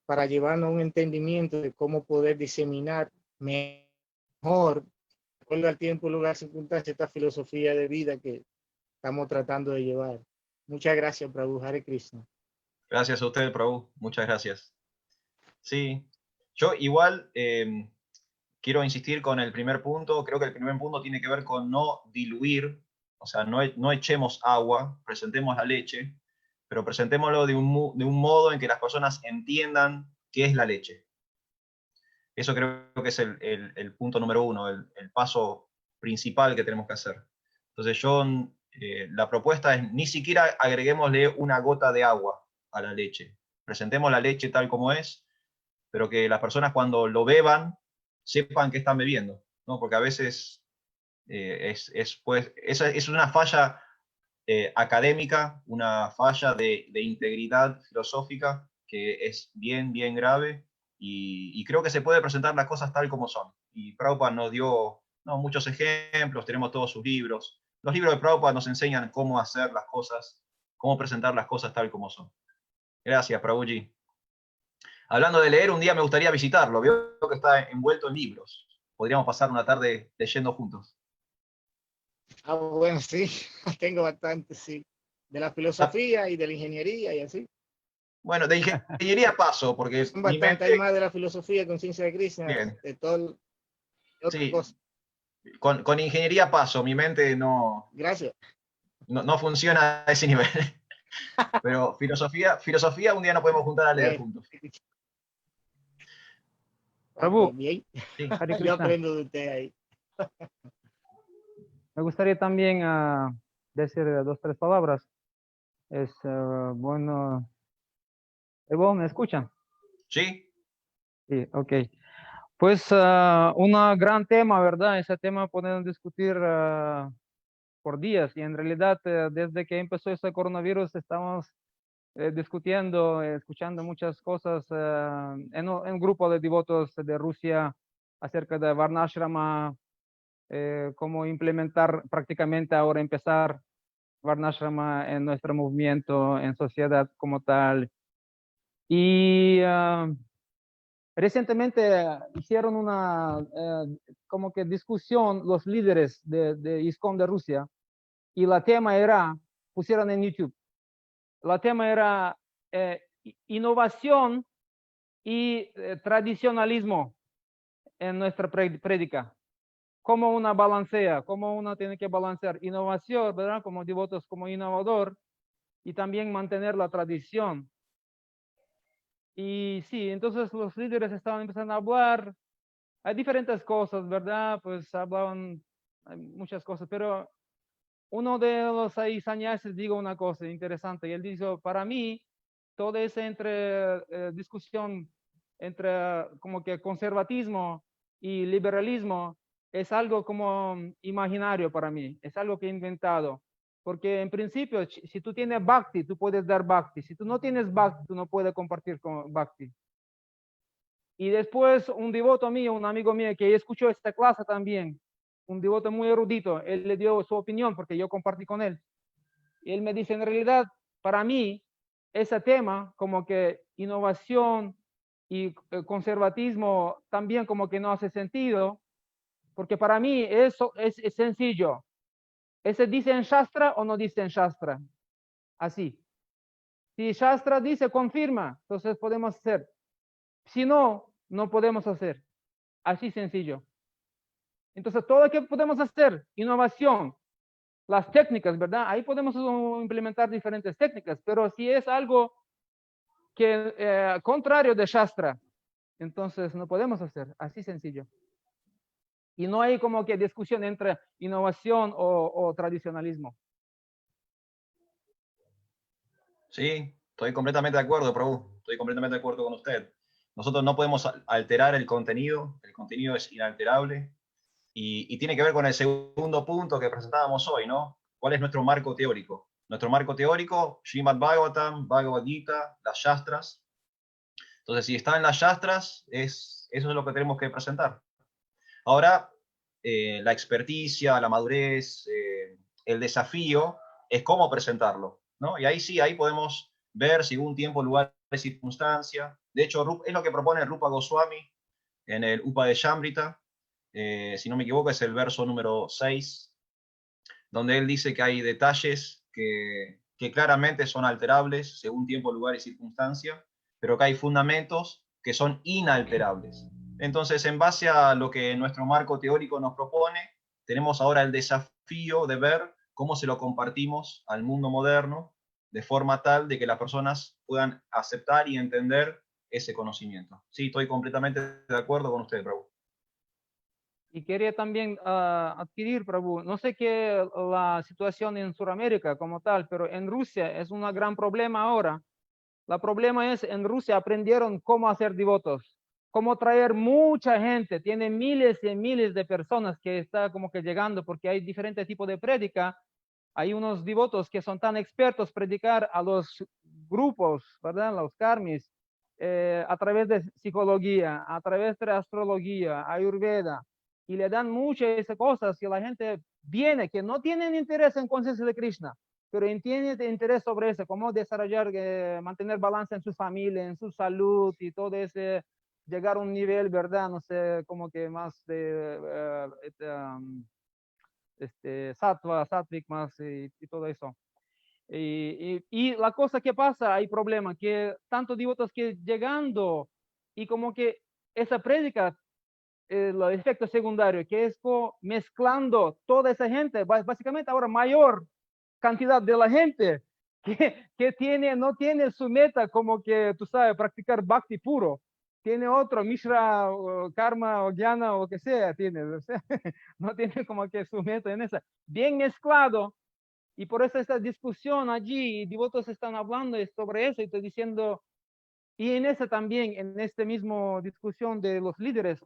para llevarnos a un entendimiento de cómo poder diseminar mejor, de acuerdo al tiempo, lugar, circunstancia, esta filosofía de vida que estamos tratando de llevar. Muchas gracias, Prabhu. Hare Krishna. Gracias a usted, Prabhu. Muchas gracias. Sí, yo igual quiero insistir con el primer punto. Creo que el primer punto tiene que ver con no diluir, o sea, no echemos agua, presentemos la leche, pero presentémoslo de un modo en que las personas entiendan qué es la leche. Eso creo que es el punto número uno, el paso principal que tenemos que hacer. Entonces la propuesta es ni siquiera agreguémosle una gota de agua a la leche. Presentemos la leche tal como es, pero que las personas cuando lo beban sepan qué están bebiendo, ¿no? Porque a veces es una falla académica, una falla de integridad filosófica que es bien, bien grave, y creo que se puede presentar las cosas tal como son. Y Prabhupada nos dio muchos ejemplos, tenemos todos sus libros. Los libros de Prabhupada nos enseñan cómo hacer las cosas, cómo presentar las cosas tal como son. Gracias, Prabhuji. Hablando de leer, un día me gustaría visitarlo. Veo que está envuelto en libros. Podríamos pasar una tarde leyendo juntos. Ah, bueno, sí, tengo bastante, sí. De la filosofía y de la ingeniería y así. Bueno, de ingeniería paso, porque Son mi bastante, mente... hay más de la filosofía, conciencia de Krishna, Bien. de todo, de otra Sí, cosa. con ingeniería paso, mi mente Gracias. no funciona a ese nivel. Pero filosofía un día nos podemos juntar a leer Bueno, juntos. Prabhu, pues bien, Sí. Hare yo Krishna. aprendo de usted ahí. Me gustaría también decir dos, tres palabras. Bueno, Evo, ¿me escuchan? ¿Sí? Sí, ok. Pues un gran tema, ¿verdad? Ese tema podemos discutir por días y en realidad desde que empezó este coronavirus estamos discutiendo, escuchando muchas cosas en un grupo de devotos de Rusia acerca de Varnashrama, cómo implementar prácticamente ahora empezar Varnashrama en nuestro movimiento, en sociedad como tal. Y recientemente hicieron una como que discusión los líderes de ISKCON de Rusia y la tema era, pusieron en YouTube, la tema era innovación y tradicionalismo en nuestra prédica. Como una balancea, como uno tiene que balancear innovación, ¿verdad? Como devotos, como innovador, y también mantener la tradición. Y sí, entonces los líderes estaban empezando a hablar, hay diferentes cosas, ¿verdad? Pues hablaban hay muchas cosas, pero uno de los ahí sanyasis dijo una cosa interesante, y él dijo, para mí, toda esa discusión entre como que conservatismo y liberalismo es algo como imaginario para mí, es algo que he inventado. Porque en principio, si tú tienes bhakti, tú puedes dar bhakti. Si tú no tienes bhakti, tú no puedes compartir con bhakti. Y después un devoto mío, un amigo mío que escuchó esta clase también, un devoto muy erudito, él le dio su opinión porque yo compartí con él. Y él me dice, en realidad, para mí, ese tema como que innovación y conservatismo también como que no hace sentido, porque para mí eso es sencillo. ¿Ese dice en Shastra o no dice en Shastra? Así. Si Shastra dice, confirma, entonces podemos hacer. Si no, no podemos hacer. Así sencillo. Entonces, todo lo que podemos hacer, innovación, las técnicas, ¿verdad? Ahí podemos implementar diferentes técnicas, pero si es algo que contrario de Shastra, entonces no podemos hacer. Así sencillo. Y no hay como que discusión entre innovación o tradicionalismo. Sí, estoy completamente de acuerdo, Prabhu. Estoy completamente de acuerdo con usted. Nosotros no podemos alterar el contenido es inalterable, y tiene que ver con el segundo punto que presentábamos hoy, ¿no? ¿Cuál es nuestro marco teórico? nuestro marco teórico, Srimad Bhagavatam, Bhagavad Gita, las Shastras. Entonces, si está en las Shastras, eso es lo que tenemos que presentar. Ahora, la experticia, la madurez, el desafío es cómo presentarlo, ¿no? Y ahí sí, ahí podemos ver según tiempo, lugar y circunstancia. De hecho, es lo que propone Rupa Goswami en el Upadeshamrita, si no me equivoco, es el verso número 6, donde él dice que hay detalles que claramente son alterables según tiempo, lugar y circunstancia, pero que hay fundamentos que son inalterables. Entonces, en base a lo que nuestro marco teórico nos propone, tenemos ahora el desafío de ver cómo se lo compartimos al mundo moderno, de forma tal de que las personas puedan aceptar y entender ese conocimiento. Sí, estoy completamente de acuerdo con usted, Prabhu. Y quería también adquirir, Prabhu, no sé qué la situación en Sudamérica como tal, pero en Rusia es un gran problema ahora. El problema es, en Rusia aprendieron cómo hacer devotos, cómo traer mucha gente, tiene miles y miles de personas que está como que llegando, porque hay diferentes tipos de prédica. Hay unos devotos que son tan expertos predicar a los grupos, ¿verdad? Los karmis, a través de psicología, a través de astrología, ayurveda, y le dan muchas cosas que la gente viene, que no tienen interés en conciencia de Krishna, pero tienen interés sobre eso, cómo desarrollar, mantener balance en su familia, en su salud y todo ese, llegar a un nivel, ¿verdad? No sé, como que más de sattva, sattvic más y todo eso. Y la cosa que pasa, hay problema, que tantos devotos que llegando y como que esa prédica, el efecto secundario, que es mezclando toda esa gente, básicamente ahora mayor cantidad de la gente que tiene, no tiene su meta como que, tú sabes, practicar bhakti puro, tiene otro, Mishra, o Karma, o Jnana, o lo que sea, tiene, o sea, no tiene como que su meta en esa, bien mezclado, y por eso esta discusión allí, y devotos están hablando sobre eso, y estoy diciendo, y en esa también, en este mismo discusión de los líderes,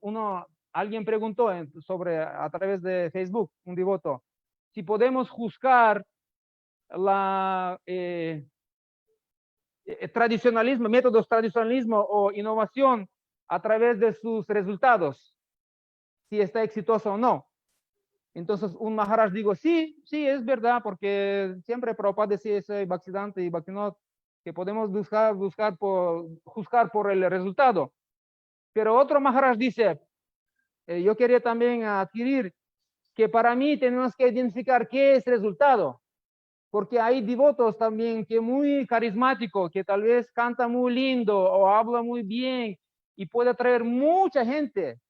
alguien preguntó sobre, a través de Facebook, un devoto, si podemos juzgar la tradicionalismo, métodos tradicionalismo o innovación a través de sus resultados, si está exitoso o no. Entonces un Maharaj digo, sí, es verdad, porque siempre Prabhupada decía eso, Bhaktisiddhanta y Bhaktivinoda, que podemos juzgar por el resultado. Pero otro Maharaj dice, yo quería también adquirir que para mí tenemos que identificar qué es resultado, porque hay devotos también que muy carismático, que tal vez canta muy lindo o habla muy bien y puede atraer mucha gente,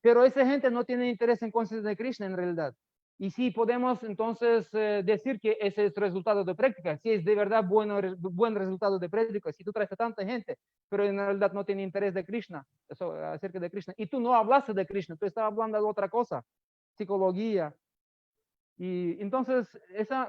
pero esa gente no tiene interés en conciencia de Krishna en realidad. Y si podemos entonces decir que ese es resultado de práctica, si es de verdad buen resultado de práctica, si tú traes a tanta gente, pero en realidad no tiene interés de Krishna, acerca de Krishna, y tú no hablaste de Krishna, tú estabas hablando de otra cosa, psicología. Y entonces,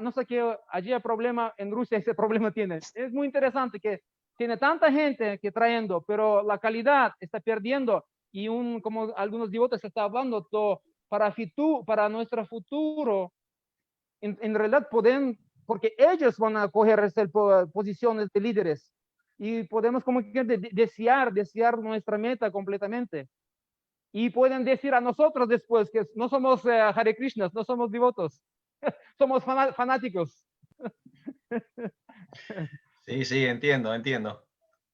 no sé qué, allí el problema en Rusia, ese problema tiene. Es muy interesante que tiene tanta gente que trayendo, pero la calidad está perdiendo. Y como algunos devotos están hablando, para nuestro futuro, en realidad pueden, porque ellos van a coger posiciones de líderes. Y podemos como que desear nuestra meta completamente. Y pueden decir a nosotros después que no somos Hare Krishnas, no somos devotos, somos fanáticos. Sí, entiendo.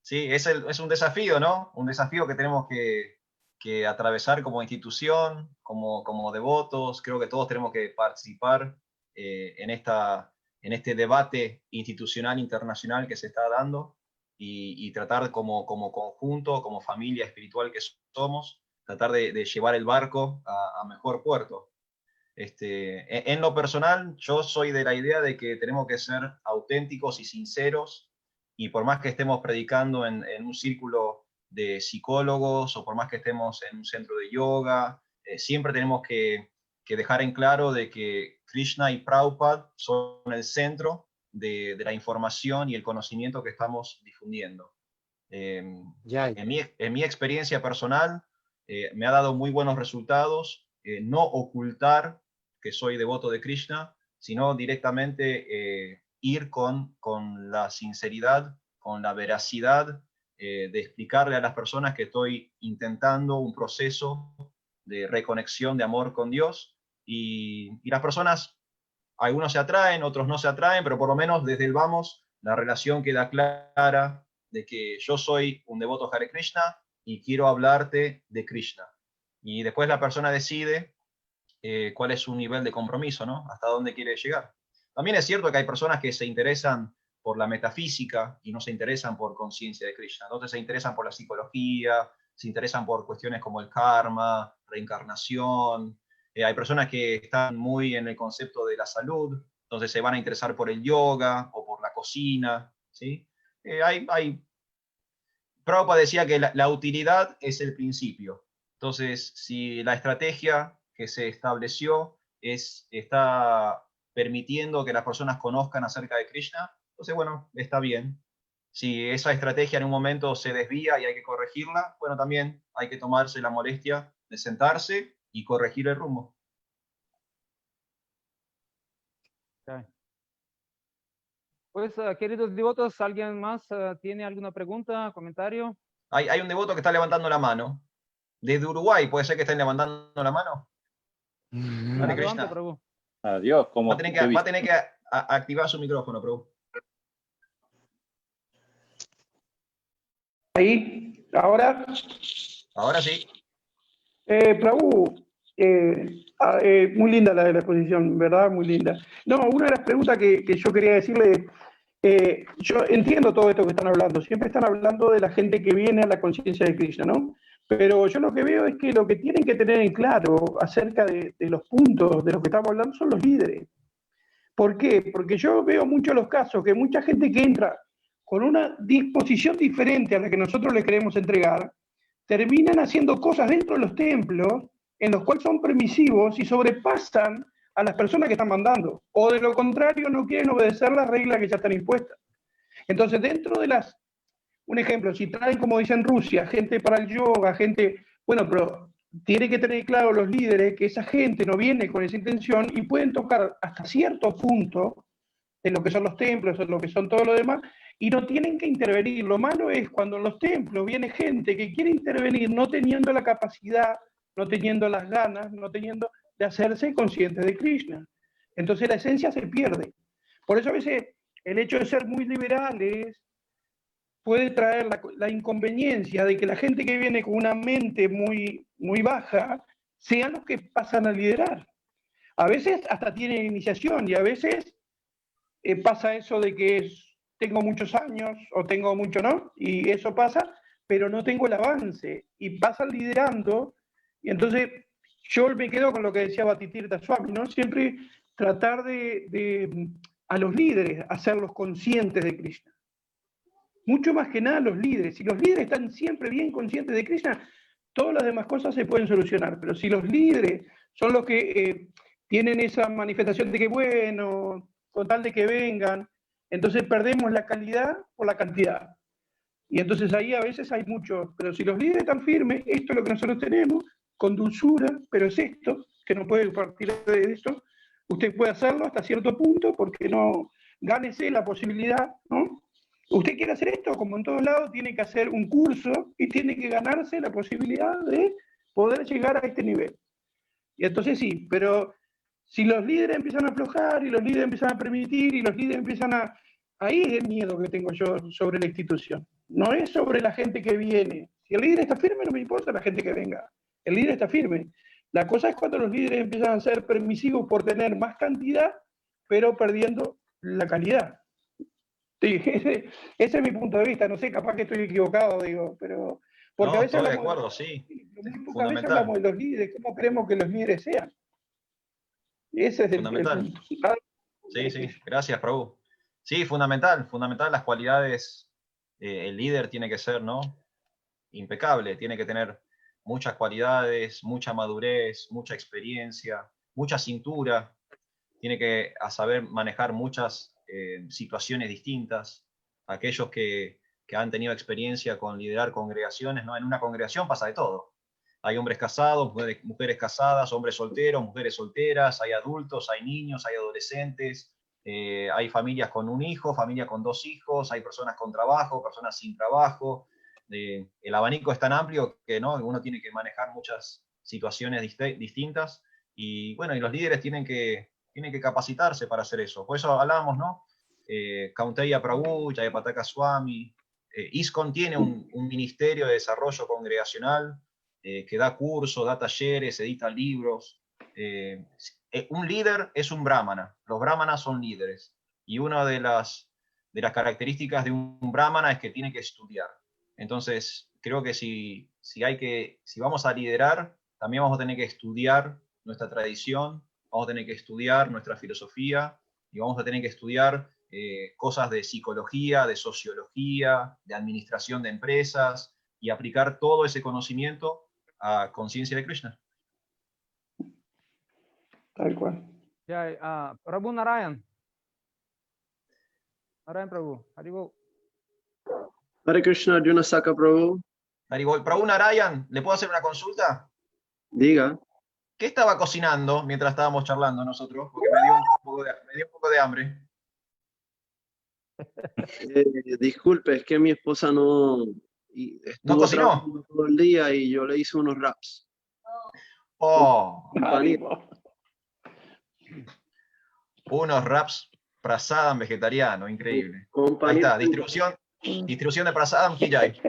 Sí, es un desafío, ¿no? Un desafío que tenemos que atravesar como institución, como devotos. Creo que todos tenemos que participar en este debate institucional internacional que se está dando y tratar como conjunto, como familia espiritual que somos, tratar de llevar el barco a mejor puerto. En lo personal, yo soy de la idea de que tenemos que ser auténticos y sinceros, y por más que estemos predicando en un círculo de psicólogos o por más que estemos en un centro de yoga, siempre tenemos que dejar en claro de que Krishna y Prabhupada son el centro de la información y el conocimiento que estamos difundiendo. En mi experiencia personal, me ha dado muy buenos resultados no ocultar que soy devoto de Krishna, sino directamente ir con la sinceridad, con la veracidad, de explicarle a las personas que estoy intentando un proceso de reconexión, de amor con Dios, y las personas, algunos se atraen, otros no se atraen, pero por lo menos desde el vamos, la relación queda clara de que yo soy un devoto Hare Krishna y quiero hablarte de Krishna. Y después la persona decide cuál es su nivel de compromiso, ¿no? Hasta dónde quiere llegar. También es cierto que hay personas que se interesan por la metafísica y no se interesan por conciencia de Krishna. Entonces se interesan por la psicología, se interesan por cuestiones como el karma, reencarnación. Hay personas que están muy en el concepto de la salud, entonces se van a interesar por el yoga o por la cocina, ¿sí? Prabhupada decía que la utilidad es el principio. Entonces, si la estrategia que se estableció está permitiendo que las personas conozcan acerca de Krishna, entonces, bueno, está bien. Si esa estrategia en un momento se desvía y hay que corregirla, bueno, también hay que tomarse la molestia de sentarse y corregir el rumbo. Ok. Pues, queridos devotos, ¿alguien más tiene alguna pregunta, comentario? Hay un devoto que está levantando la mano. Desde Uruguay, ¿puede ser que estén levantando la mano? Hare Adelante, Krishna. Prabhu. Adiós, Va como a tener que activar su micrófono, Prabhu. Ahí, ahora, Ahora sí. Prabhu, muy linda la exposición, ¿verdad? Muy linda. No, una de las preguntas que yo quería decirle, yo entiendo todo esto que están hablando, siempre están hablando de la gente que viene a la conciencia de Krishna, ¿no? Pero yo lo que veo es que lo que tienen que tener en claro acerca de los puntos de los que estamos hablando son los líderes. ¿Por qué? Porque yo veo muchos los casos que mucha gente que entra con una disposición diferente a la que nosotros les queremos entregar, terminan haciendo cosas dentro de los templos en los cuales son permisivos y sobrepasan a las personas que están mandando. O de lo contrario, no quieren obedecer las reglas que ya están impuestas. Entonces, dentro de un ejemplo, si traen, como dicen Rusia, gente para el yoga, gente, bueno, pero tiene que tener claro los líderes que esa gente no viene con esa intención y pueden tocar hasta cierto punto en lo que son los templos, en lo que son todo lo demás, y no tienen que intervenir. Lo malo es cuando en los templos viene gente que quiere intervenir no teniendo la capacidad, no teniendo las ganas, no teniendo de hacerse consciente de Krishna. Entonces la esencia se pierde. Por eso a veces el hecho de ser muy liberales puede traer la inconveniencia de que la gente que viene con una mente muy, muy baja sean los que pasan a liderar. A veces hasta tienen iniciación y a veces pasa eso de que tengo muchos años o tengo mucho, ¿no? Y eso pasa, pero no tengo el avance y pasan liderando y entonces yo me quedo con lo que decía Bhaktitirtha Swami, ¿no? Siempre tratar de a los líderes hacerlos conscientes de Krishna. Mucho más que nada los líderes. Si los líderes están siempre bien conscientes de Krishna, todas las demás cosas se pueden solucionar. Pero si los líderes son los que tienen esa manifestación de que, bueno, con tal de que vengan, entonces perdemos la calidad por la cantidad. Y entonces ahí a veces hay mucho. Pero si los líderes están firmes, esto es lo que nosotros tenemos, con dulzura, pero es esto, que no puede partir de esto. Usted puede hacerlo hasta cierto punto, porque no, gánese la posibilidad, ¿no? Usted quiere hacer esto, como en todos lados, tiene que hacer un curso y tiene que ganarse la posibilidad de poder llegar a este nivel. Y entonces sí, pero si los líderes empiezan a aflojar y los líderes empiezan a permitir y los líderes empiezan a... Ahí es el miedo que tengo yo sobre la institución. No es sobre la gente que viene. Si el líder está firme, no me importa la gente que venga. El líder está firme. La cosa es cuando los líderes empiezan a ser permisivos por tener más cantidad, pero perdiendo la calidad. Sí, ese es mi punto de vista. No sé, capaz que estoy equivocado, digo, pero... Porque No, a veces estoy de hablamos acuerdo, sí. muy pocas veces Fundamental. hablamos de los líderes, cómo queremos que los líderes sean. Ese es el Fundamental. punto. Sí, sí, gracias, Prabhu. Sí, fundamental las cualidades. El líder tiene que ser, ¿no? Impecable, tiene que tener muchas cualidades, mucha madurez, mucha experiencia, mucha cintura, tiene que saber manejar muchas situaciones distintas. Aquellos que han tenido experiencia con liderar congregaciones, ¿no? En una congregación pasa de todo. Hay hombres casados, mujeres casadas, hombres solteros, mujeres solteras, hay adultos, hay niños, hay adolescentes, hay familias con un hijo, familias con 2 hijos, hay personas con trabajo, personas sin trabajo. El abanico es tan amplio que, ¿no?, uno tiene que manejar muchas situaciones distintas, y bueno, y los líderes tienen que capacitarse para hacer eso. Por eso hablábamos, ¿no? Kaunteya Prabhu, Jayapataka Swami, ISKCON tiene un ministerio de desarrollo congregacional que da cursos, da talleres, edita libros. Un líder es un brahmana, los brahmanas son líderes, y una de las características de un brahmana es que tiene que estudiar. Entonces, creo que si vamos a liderar, también vamos a tener que estudiar nuestra tradición, vamos a tener que estudiar nuestra filosofía, y vamos a tener que estudiar cosas de psicología, de sociología, de administración de empresas, y aplicar todo ese conocimiento a conciencia de Krishna. Tal cual. Prabhu Narayan. Narayan Prabhu, Haribol. Hare Krishna, Arjuna Saka Prabhu. Haribol. Prabhu Narayan, ¿le puedo hacer una consulta? Diga. ¿Qué estaba cocinando mientras estábamos charlando nosotros? Porque me dio un poco de hambre. Disculpe, es que mi esposa no estuvo cocinó trabajando todo el día y yo le hice unos wraps. Oh, Haribol. unos wraps prasadam vegetariano, increíble. Con Ahí está, panito. distribución de prasadam Kijay.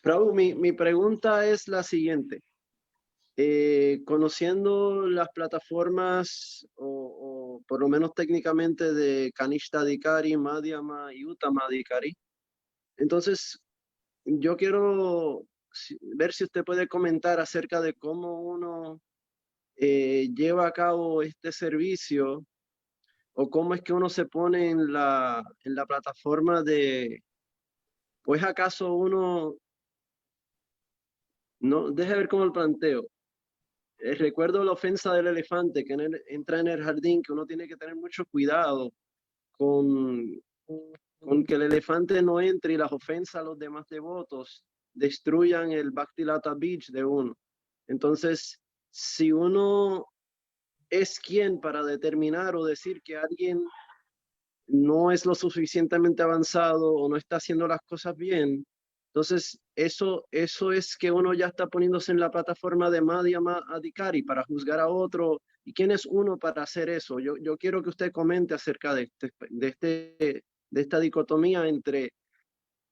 Prabhu, mi pregunta es la siguiente. Conociendo las plataformas, o por lo menos técnicamente, de Kanishta Adhikari, Madhyama y Uttama Adhikari, entonces yo quiero ver si usted puede comentar acerca de cómo uno lleva a cabo este servicio, o cómo es que uno se pone en la plataforma de, pues acaso uno, no, deje ver cómo lo planteo. Recuerdo la ofensa del elefante que entra en el jardín, que uno tiene que tener mucho cuidado con que el elefante no entre y las ofensas a los demás devotos destruyan el Bhaktilata Beach de uno. Entonces, si uno es quien para determinar o decir que alguien no es lo suficientemente avanzado o no está haciendo las cosas bien, entonces eso es que uno ya está poniéndose en la plataforma de Madhyama Adhikari para juzgar a otro. ¿Y quién es uno para hacer eso? Yo quiero que usted comente acerca de esta dicotomía entre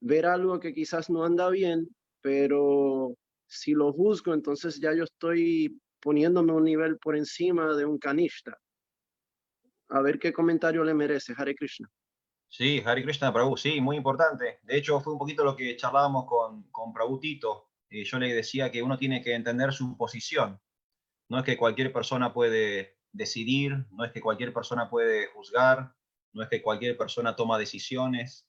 ver algo que quizás no anda bien, pero si lo juzgo, entonces ya yo estoy poniéndome un nivel por encima de un kanishta. A ver qué comentario le merece. Hare Krishna. Sí, Hare Krishna, Prabhu, sí, muy importante. De hecho, fue un poquito lo que charlábamos con Prabhu Tito. Yo le decía que uno tiene que entender su posición. No es que cualquier persona puede decidir, no es que cualquier persona puede juzgar, no es que cualquier persona toma decisiones.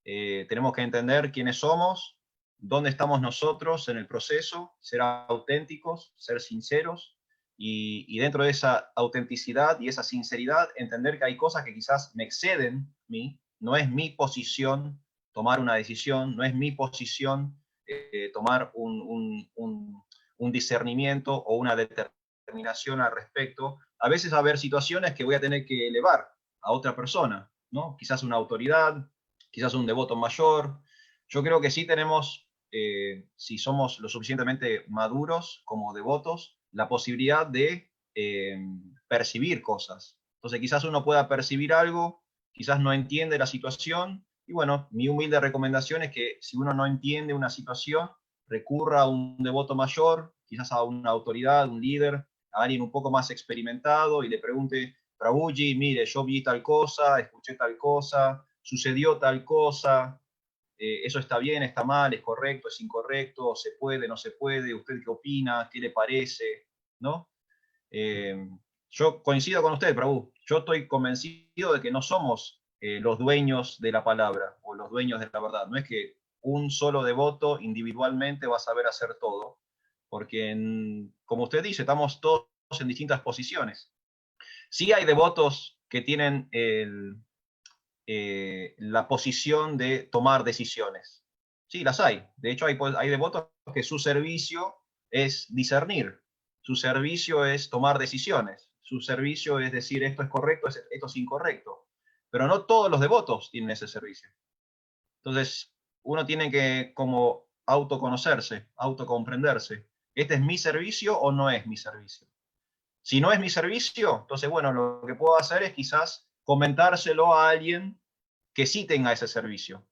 Tenemos que entender quiénes somos, dónde estamos nosotros en el proceso, ser auténticos, ser sinceros, y dentro de esa autenticidad y esa sinceridad, entender que hay cosas que quizás me exceden mí. No es mi posición tomar una decisión, no es mi posición tomar un discernimiento o una determinación al respecto. A veces va a haber situaciones que voy a tener que elevar a otra persona, ¿no? Quizás una autoridad, quizás un devoto mayor. Yo creo que sí tenemos, si somos lo suficientemente maduros como devotos, la posibilidad de percibir cosas. Entonces quizás uno pueda percibir algo, quizás no entiende la situación, y bueno, mi humilde recomendación es que si uno no entiende una situación, recurra a un devoto mayor, quizás a una autoridad, un líder, a alguien un poco más experimentado, y le pregunte: Prabhuji, mire, yo vi tal cosa, escuché tal cosa, sucedió tal cosa, eso está bien, está mal, es correcto, es incorrecto, se puede, no se puede, ¿usted qué opina? ¿Qué le parece? ¿No? Yo coincido con usted, Prabhu. Yo estoy convencido de que no somos los dueños de la palabra o los dueños de la verdad. No es que un solo devoto individualmente va a saber hacer todo, porque como usted dice, estamos todos en distintas posiciones. Sí hay devotos que tienen la posición de tomar decisiones. Sí, las hay. De hecho, hay devotos que su servicio es discernir. Su servicio es tomar decisiones. Su servicio es decir esto es correcto, esto es incorrecto. Pero no todos los devotos tienen ese servicio. Entonces, uno tiene que como autoconocerse, autocomprenderse. ¿Este es mi servicio o no es mi servicio? Si no es mi servicio, entonces, bueno, lo que puedo hacer es quizás comentárselo a alguien que sí tenga ese servicio.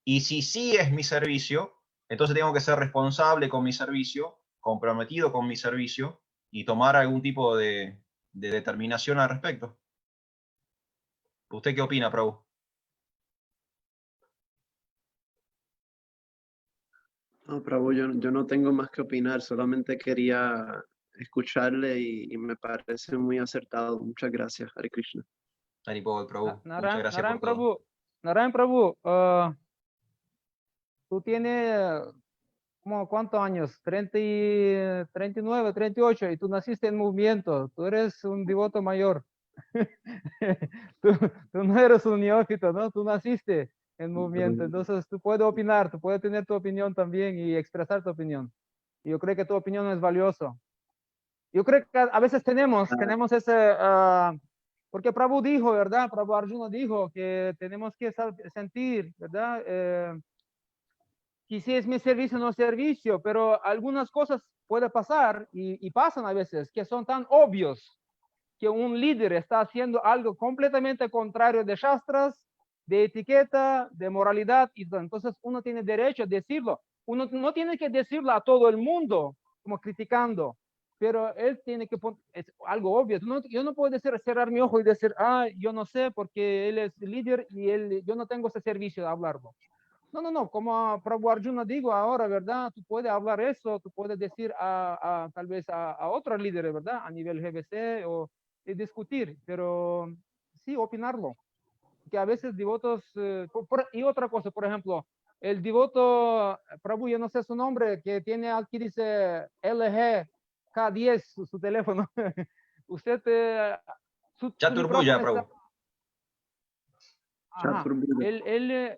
Y si sí es mi servicio, entonces tengo que ser responsable con mi servicio, comprometido con mi servicio y tomar algún tipo de determinación al respecto. ¿Usted qué opina, Prabhu? No, Prabhu, yo no tengo más que opinar, solamente quería escucharle y me parece muy acertado. Muchas gracias, Hare Krishna. Haripol, Prabhu. Muchas Narayan, gracias Narayan por todo. Prabhu, Narayan Prabhu, tú tienes como ¿cuántos años? 39, 38, y tú naciste en movimiento, tú eres un devoto mayor. tú, tú no eres un neófito, ¿no? Tú naciste en movimiento, entonces tú puedes opinar, tú puedes tener tu opinión también y expresar tu opinión. Y yo creo que tu opinión es valiosa. Yo creo que a veces tenemos ese, porque Prabhu dijo, ¿verdad? Prabhu Arjuna dijo que tenemos que sentir, ¿verdad? Que si es mi servicio o no servicio, pero algunas cosas pueden pasar y pasan a veces que son tan obvios que un líder está haciendo algo completamente contrario de Shastras, de etiqueta, de moralidad, y entonces uno tiene derecho a decirlo. Uno no tiene que decirlo a todo el mundo como criticando, pero él tiene que poner, es algo obvio. Yo no puedo decir, cerrar mi ojo y decir, yo no sé porque él es líder y yo no tengo ese servicio de hablarlo. No, como Prabhu Arjuna digo ahora, ¿verdad? Tú puedes hablar eso, tú puedes decir tal vez a otros líderes, ¿verdad? A nivel GBC o discutir, pero sí opinarlo. Que a veces devotos, y otra cosa, por ejemplo, el devoto, Prabhu, yo no sé su nombre, que tiene aquí dice LG K10, su teléfono. Usted, su Chaturbuya, micrófono está... Prabhu. Ajá. Él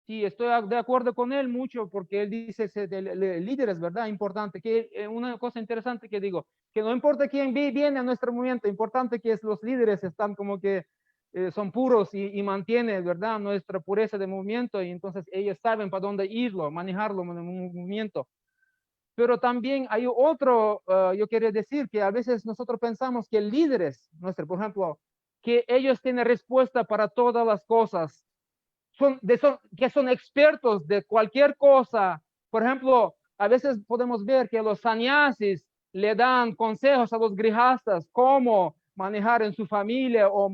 sí, estoy de acuerdo con él mucho porque él dice líderes, ¿verdad? Importante, que una cosa interesante que digo, que no importa quién viene a nuestro movimiento, importante que los líderes están como que son puros y mantienen, ¿verdad? Nuestra pureza de movimiento y entonces ellos saben para dónde irlo, manejarlo en un movimiento. Pero también hay otro, yo quería decir que a veces nosotros pensamos que líderes, por ejemplo, que ellos tienen respuesta para todas las cosas, que son expertos de cualquier cosa. Por ejemplo, a veces podemos ver que los sannyasis le dan consejos a los grihastas cómo manejar en su familia o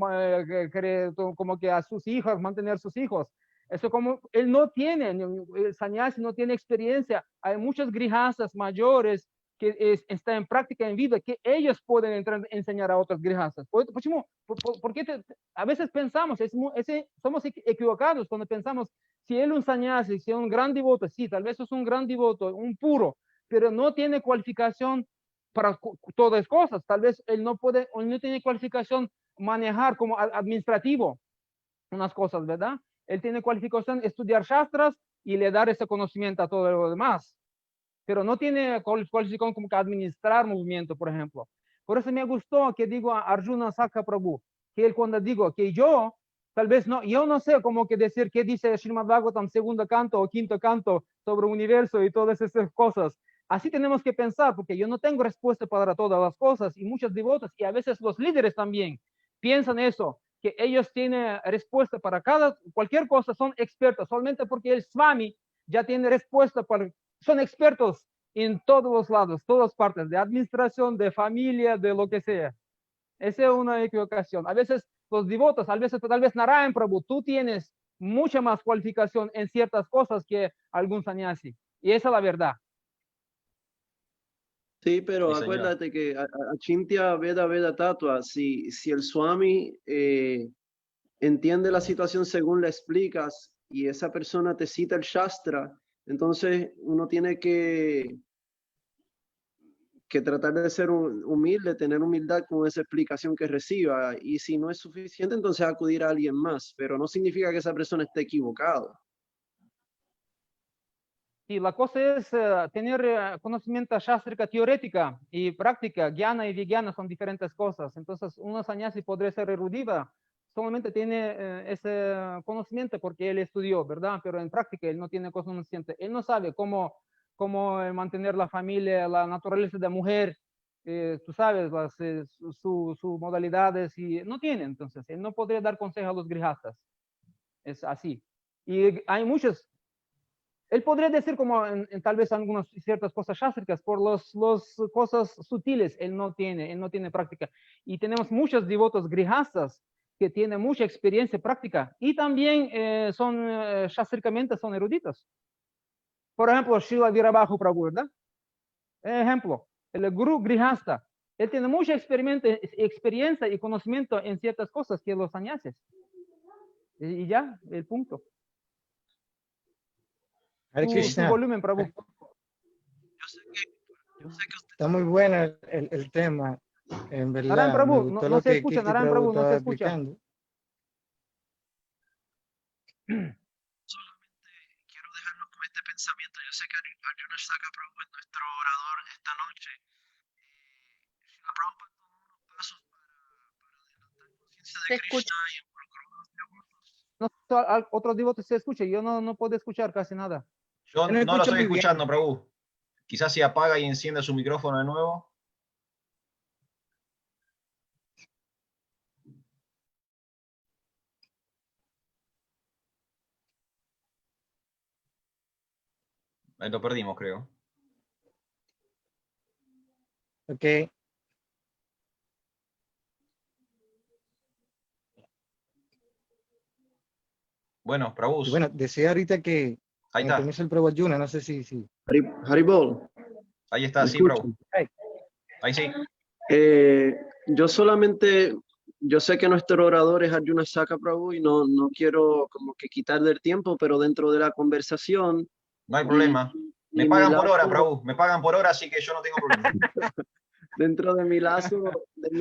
como que a sus hijos, mantener sus hijos. Eso como él no tiene, el sannyasi no tiene experiencia. Hay muchos grihastas mayores que está en práctica en vida, que ellos pueden entrar, enseñar a otros grihastas. Porque a veces pensamos, somos equivocados cuando pensamos, si él es un sannyasi, si es un gran devoto, sí, tal vez es un gran devoto, un puro, pero no tiene cualificación para todas las cosas. Tal vez él no tiene cualificación manejar como administrativo unas cosas, ¿verdad? Él tiene cualificación estudiar shastras y le dar ese conocimiento a todo lo demás, pero no tiene cualificación como que administrar movimiento, por ejemplo. Por eso me gustó que digo a Arjuna Sakha Prabhu, que él cuando digo que yo, tal vez no, yo no sé cómo que decir qué dice Srimad Bhagavatam segundo canto o quinto canto sobre el universo y todas esas cosas. Así tenemos que pensar, porque yo no tengo respuesta para todas las cosas y muchos devotos y a veces los líderes también piensan eso, que ellos tienen respuesta para cualquier cosa, son expertos, solamente porque el Swami ya tiene respuesta para, son expertos en todos los lados, todas partes, de administración, de familia, de lo que sea. Esa es una equivocación. A veces los devotos, a veces tal vez Narayan Prabhu, tú tienes mucha más cualificación en ciertas cosas que algún sannyasi. Y esa es la verdad. Sí, pero Sí, señor. acuérdate que Achintya Veda Veda Tatua, si el Swami entiende la situación según le explicas y esa persona te cita el Shastra, entonces uno tiene que tratar de ser humilde, tener humildad con esa explicación que reciba, y si no es suficiente, entonces acudir a alguien más, pero no significa que esa persona esté equivocada. Sí, la cosa es tener conocimiento shastrika teórica y práctica. Jnana y Vijnana son diferentes cosas. Entonces, una sannyasi podría ser erudita, solamente tiene ese conocimiento porque él estudió, ¿verdad? Pero en práctica él no tiene conocimiento. Él no sabe cómo mantener la familia, la naturaleza de la mujer, tú sabes, sus modalidades, y no tiene. Entonces, él no podría dar consejo a los grihastas. Es así. Y hay muchos. Él podría decir como tal vez algunas ciertas cosas sástricas por las cosas sutiles, él no tiene práctica. Y tenemos muchos devotos grihastas que tienen mucha experiencia práctica y también son sástricamente son eruditos. Por ejemplo, Srila Virabhaja Prabhu, ¿verdad? Ejemplo, el guru grihasta, él tiene mucha experiencia y conocimiento en ciertas cosas que los sannyasis. Y ya, el punto. Hare Tu Krishna. volumen, Prabhu. Yo sé que usted Está muy bueno el tema, en Narayan verdad. Me Prabhu, gustó no lo se que escucha, Kirti Narayan Prabhu Prabhu, no se estaba escucha. explicando. solamente quiero dejarnos con este pensamiento. Yo sé que Arjuna Saka Prabhu es nuestro orador esta noche. Srila Prabhupada tomó unos pasos para adelantar conciencia de Se escucha. Krishna y involucró a los devotos. No, otros devotos se escucha, yo no puedo escuchar casi nada. Yo Yo no no lo escucho estoy muy bien. escuchando, Prabhu. Quizás si apaga y enciende su micrófono de nuevo. Ahí lo perdimos, creo. Ok. Bueno, Prabhu, Y bueno, decía ahorita que, ahí con el está. permiso del Prabhu Arjuna, no sé si. Haribol, Ahí está, ¿me sí, Prabhu. escuchan? Ahí sí. Yo solamente, yo sé que nuestro orador es Arjuna Saka Prabhu y no quiero como que quitar del tiempo, pero dentro de la conversación No hay y, problema. Me y mi pagan por hora, lazo, Prabhu. Me pagan por hora, así que yo no tengo problema. dentro de mi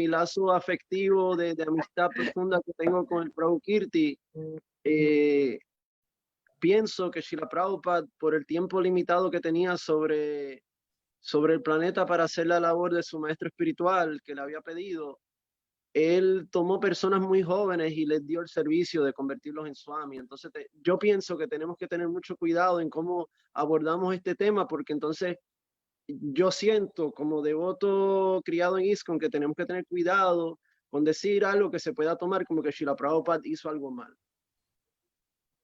lazo afectivo de amistad profunda que tengo con el Prabhu Kirti, pienso que Srila Prabhupada, por el tiempo limitado que tenía sobre el planeta para hacer la labor de su maestro espiritual que le había pedido, él tomó personas muy jóvenes y les dio el servicio de convertirlos en Swami. Entonces, yo pienso que tenemos que tener mucho cuidado en cómo abordamos este tema, porque entonces yo siento como devoto criado en ISKCON que tenemos que tener cuidado con decir algo que se pueda tomar como que Srila Prabhupada hizo algo mal.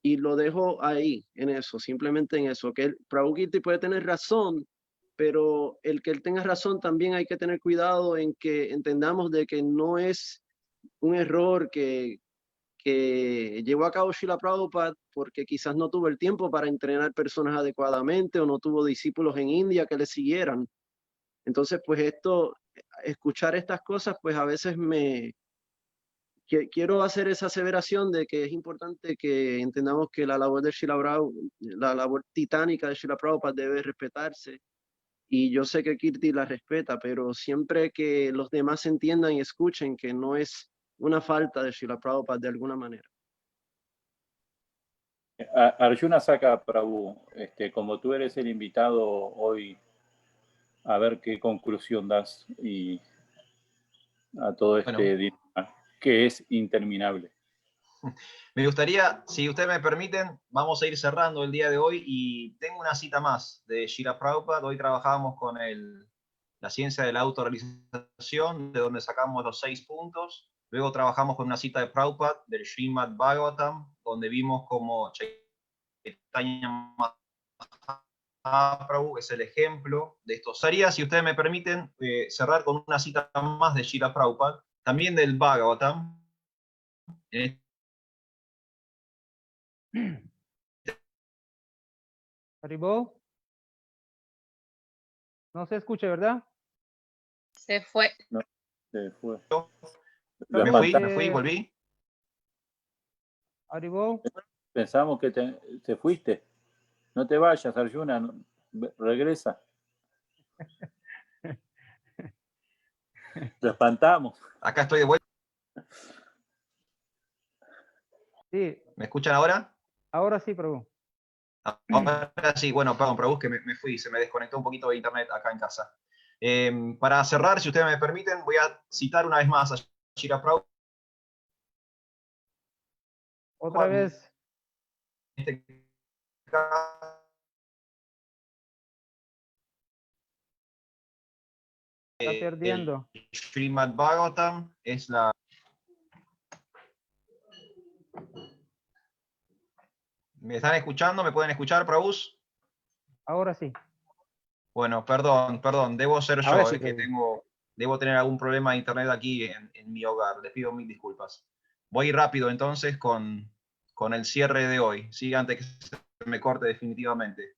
Y lo dejo ahí, en eso, simplemente en eso, que el Prabhu Kirti puede tener razón, pero el que él tenga razón también hay que tener cuidado en que entendamos de que no es un error que llevó a cabo Srila Prabhupada porque quizás no tuvo el tiempo para entrenar personas adecuadamente o no tuvo discípulos en India que le siguieran. Entonces, pues escuchar estas cosas, pues a veces quiero hacer esa aseveración de que es importante que entendamos que la labor de Srila Prabhupada, la labor titánica de Srila Prabhupada debe respetarse. Y yo sé que Kirti la respeta, pero siempre que los demás entiendan y escuchen que no es una falta de Srila Prabhupada de alguna manera. Arjuna Saka Prabhu, como tú eres el invitado hoy, a ver qué conclusión das y a todo Bueno. dilema que es interminable. Me gustaría, si ustedes me permiten, vamos a ir cerrando el día de hoy y tengo una cita más de Srila Prabhupada. Hoy trabajamos con la ciencia de la autorrealización, de donde sacamos los 6 puntos. Luego trabajamos con una cita de Prabhupada, del Srimad Bhagavatam, donde vimos como Chaitanya Mahaprabhu es el ejemplo de esto. Sería, si ustedes me permiten, cerrar con una cita más de Srila Prabhupada, también del Bhagavatam. Haribol. No se escucha, ¿verdad? Se fue. No, se fue. Me fui, volví. Haribol. Pensamos que te fuiste. No te vayas, Arjuna. Regresa. Lo espantamos. Acá estoy de vuelta. Sí. ¿Me escuchan ahora? Ahora sí, Prabhu. Ahora sí, bueno, perdón, Prabhu, que me fui, se me desconectó un poquito de internet acá en casa. Para cerrar, si ustedes me permiten, voy a citar una vez más a Srila Prabhupada. Otra vez, En este caso, está perdiendo. el Srimad Bhagavatam es la... ¿Me están escuchando? ¿Me pueden escuchar, Prabhus? Ahora sí. Bueno, perdón, debo ser Ahora yo, sí, que Prabhu. debo tener algún problema de internet aquí en mi hogar. Les pido mil disculpas. Voy rápido entonces con el cierre de hoy, ¿sí? Antes que se me corte definitivamente.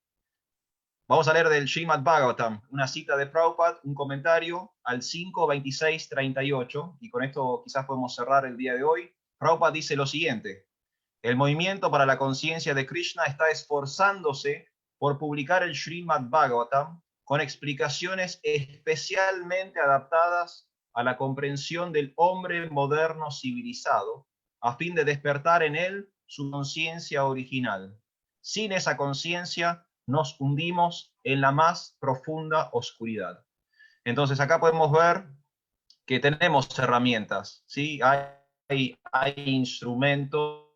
Vamos a leer del Srimad Bhagavatam, una cita de Prabhupada, un comentario al 5.26.38, y con esto quizás podemos cerrar el día de hoy. Prabhupada dice lo siguiente: el movimiento para la conciencia de Krishna está esforzándose por publicar el Srimad Bhagavatam con explicaciones especialmente adaptadas a la comprensión del hombre moderno civilizado, a fin de despertar en él su conciencia original. Sin esa conciencia nos hundimos en la más profunda oscuridad. Entonces acá podemos ver que tenemos herramientas, ¿sí? Hay instrumentos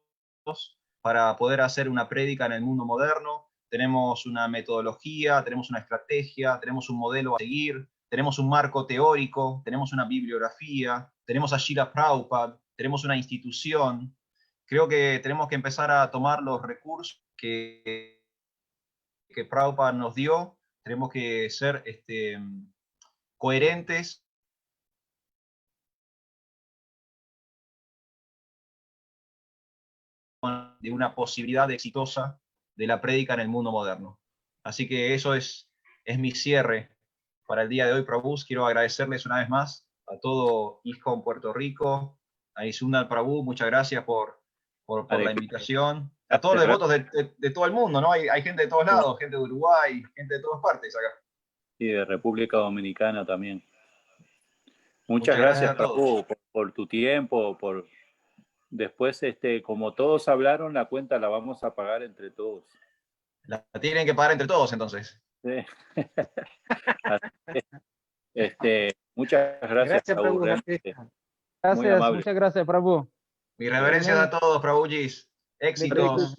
para poder hacer una prédica en el mundo moderno. Tenemos una metodología, tenemos una estrategia, tenemos un modelo a seguir, tenemos un marco teórico, tenemos una bibliografía, tenemos a Srila Prabhupada, tenemos una institución. Creo que tenemos que empezar a tomar los recursos que Prabhupada nos dio. Tenemos que ser coherentes de una posibilidad exitosa de la prédica en el mundo moderno. Así que eso es mi cierre para el día de hoy, Prabhu. Quiero agradecerles una vez más a todo ISKCON Puerto Rico, a Isundar Prabhu, muchas gracias por la invitación. A todos los devotos de todo el mundo, ¿no? Hay gente de todos lados, gente de Uruguay, gente de todas partes acá. Y de República Dominicana también. Muchas gracias, Prabhu, por tu tiempo, después, como todos hablaron, la cuenta la vamos a pagar entre todos. La tienen que pagar entre todos, entonces. Sí. Muchas gracias, Prabhu. Gracias, muchas gracias, Prabhu. Mi reverencia a todos, Prabhujis. Éxitos.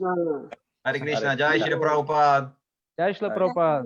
Hare Krishna, Jai Shri Prabhupada. Jai Shri Prabhupada.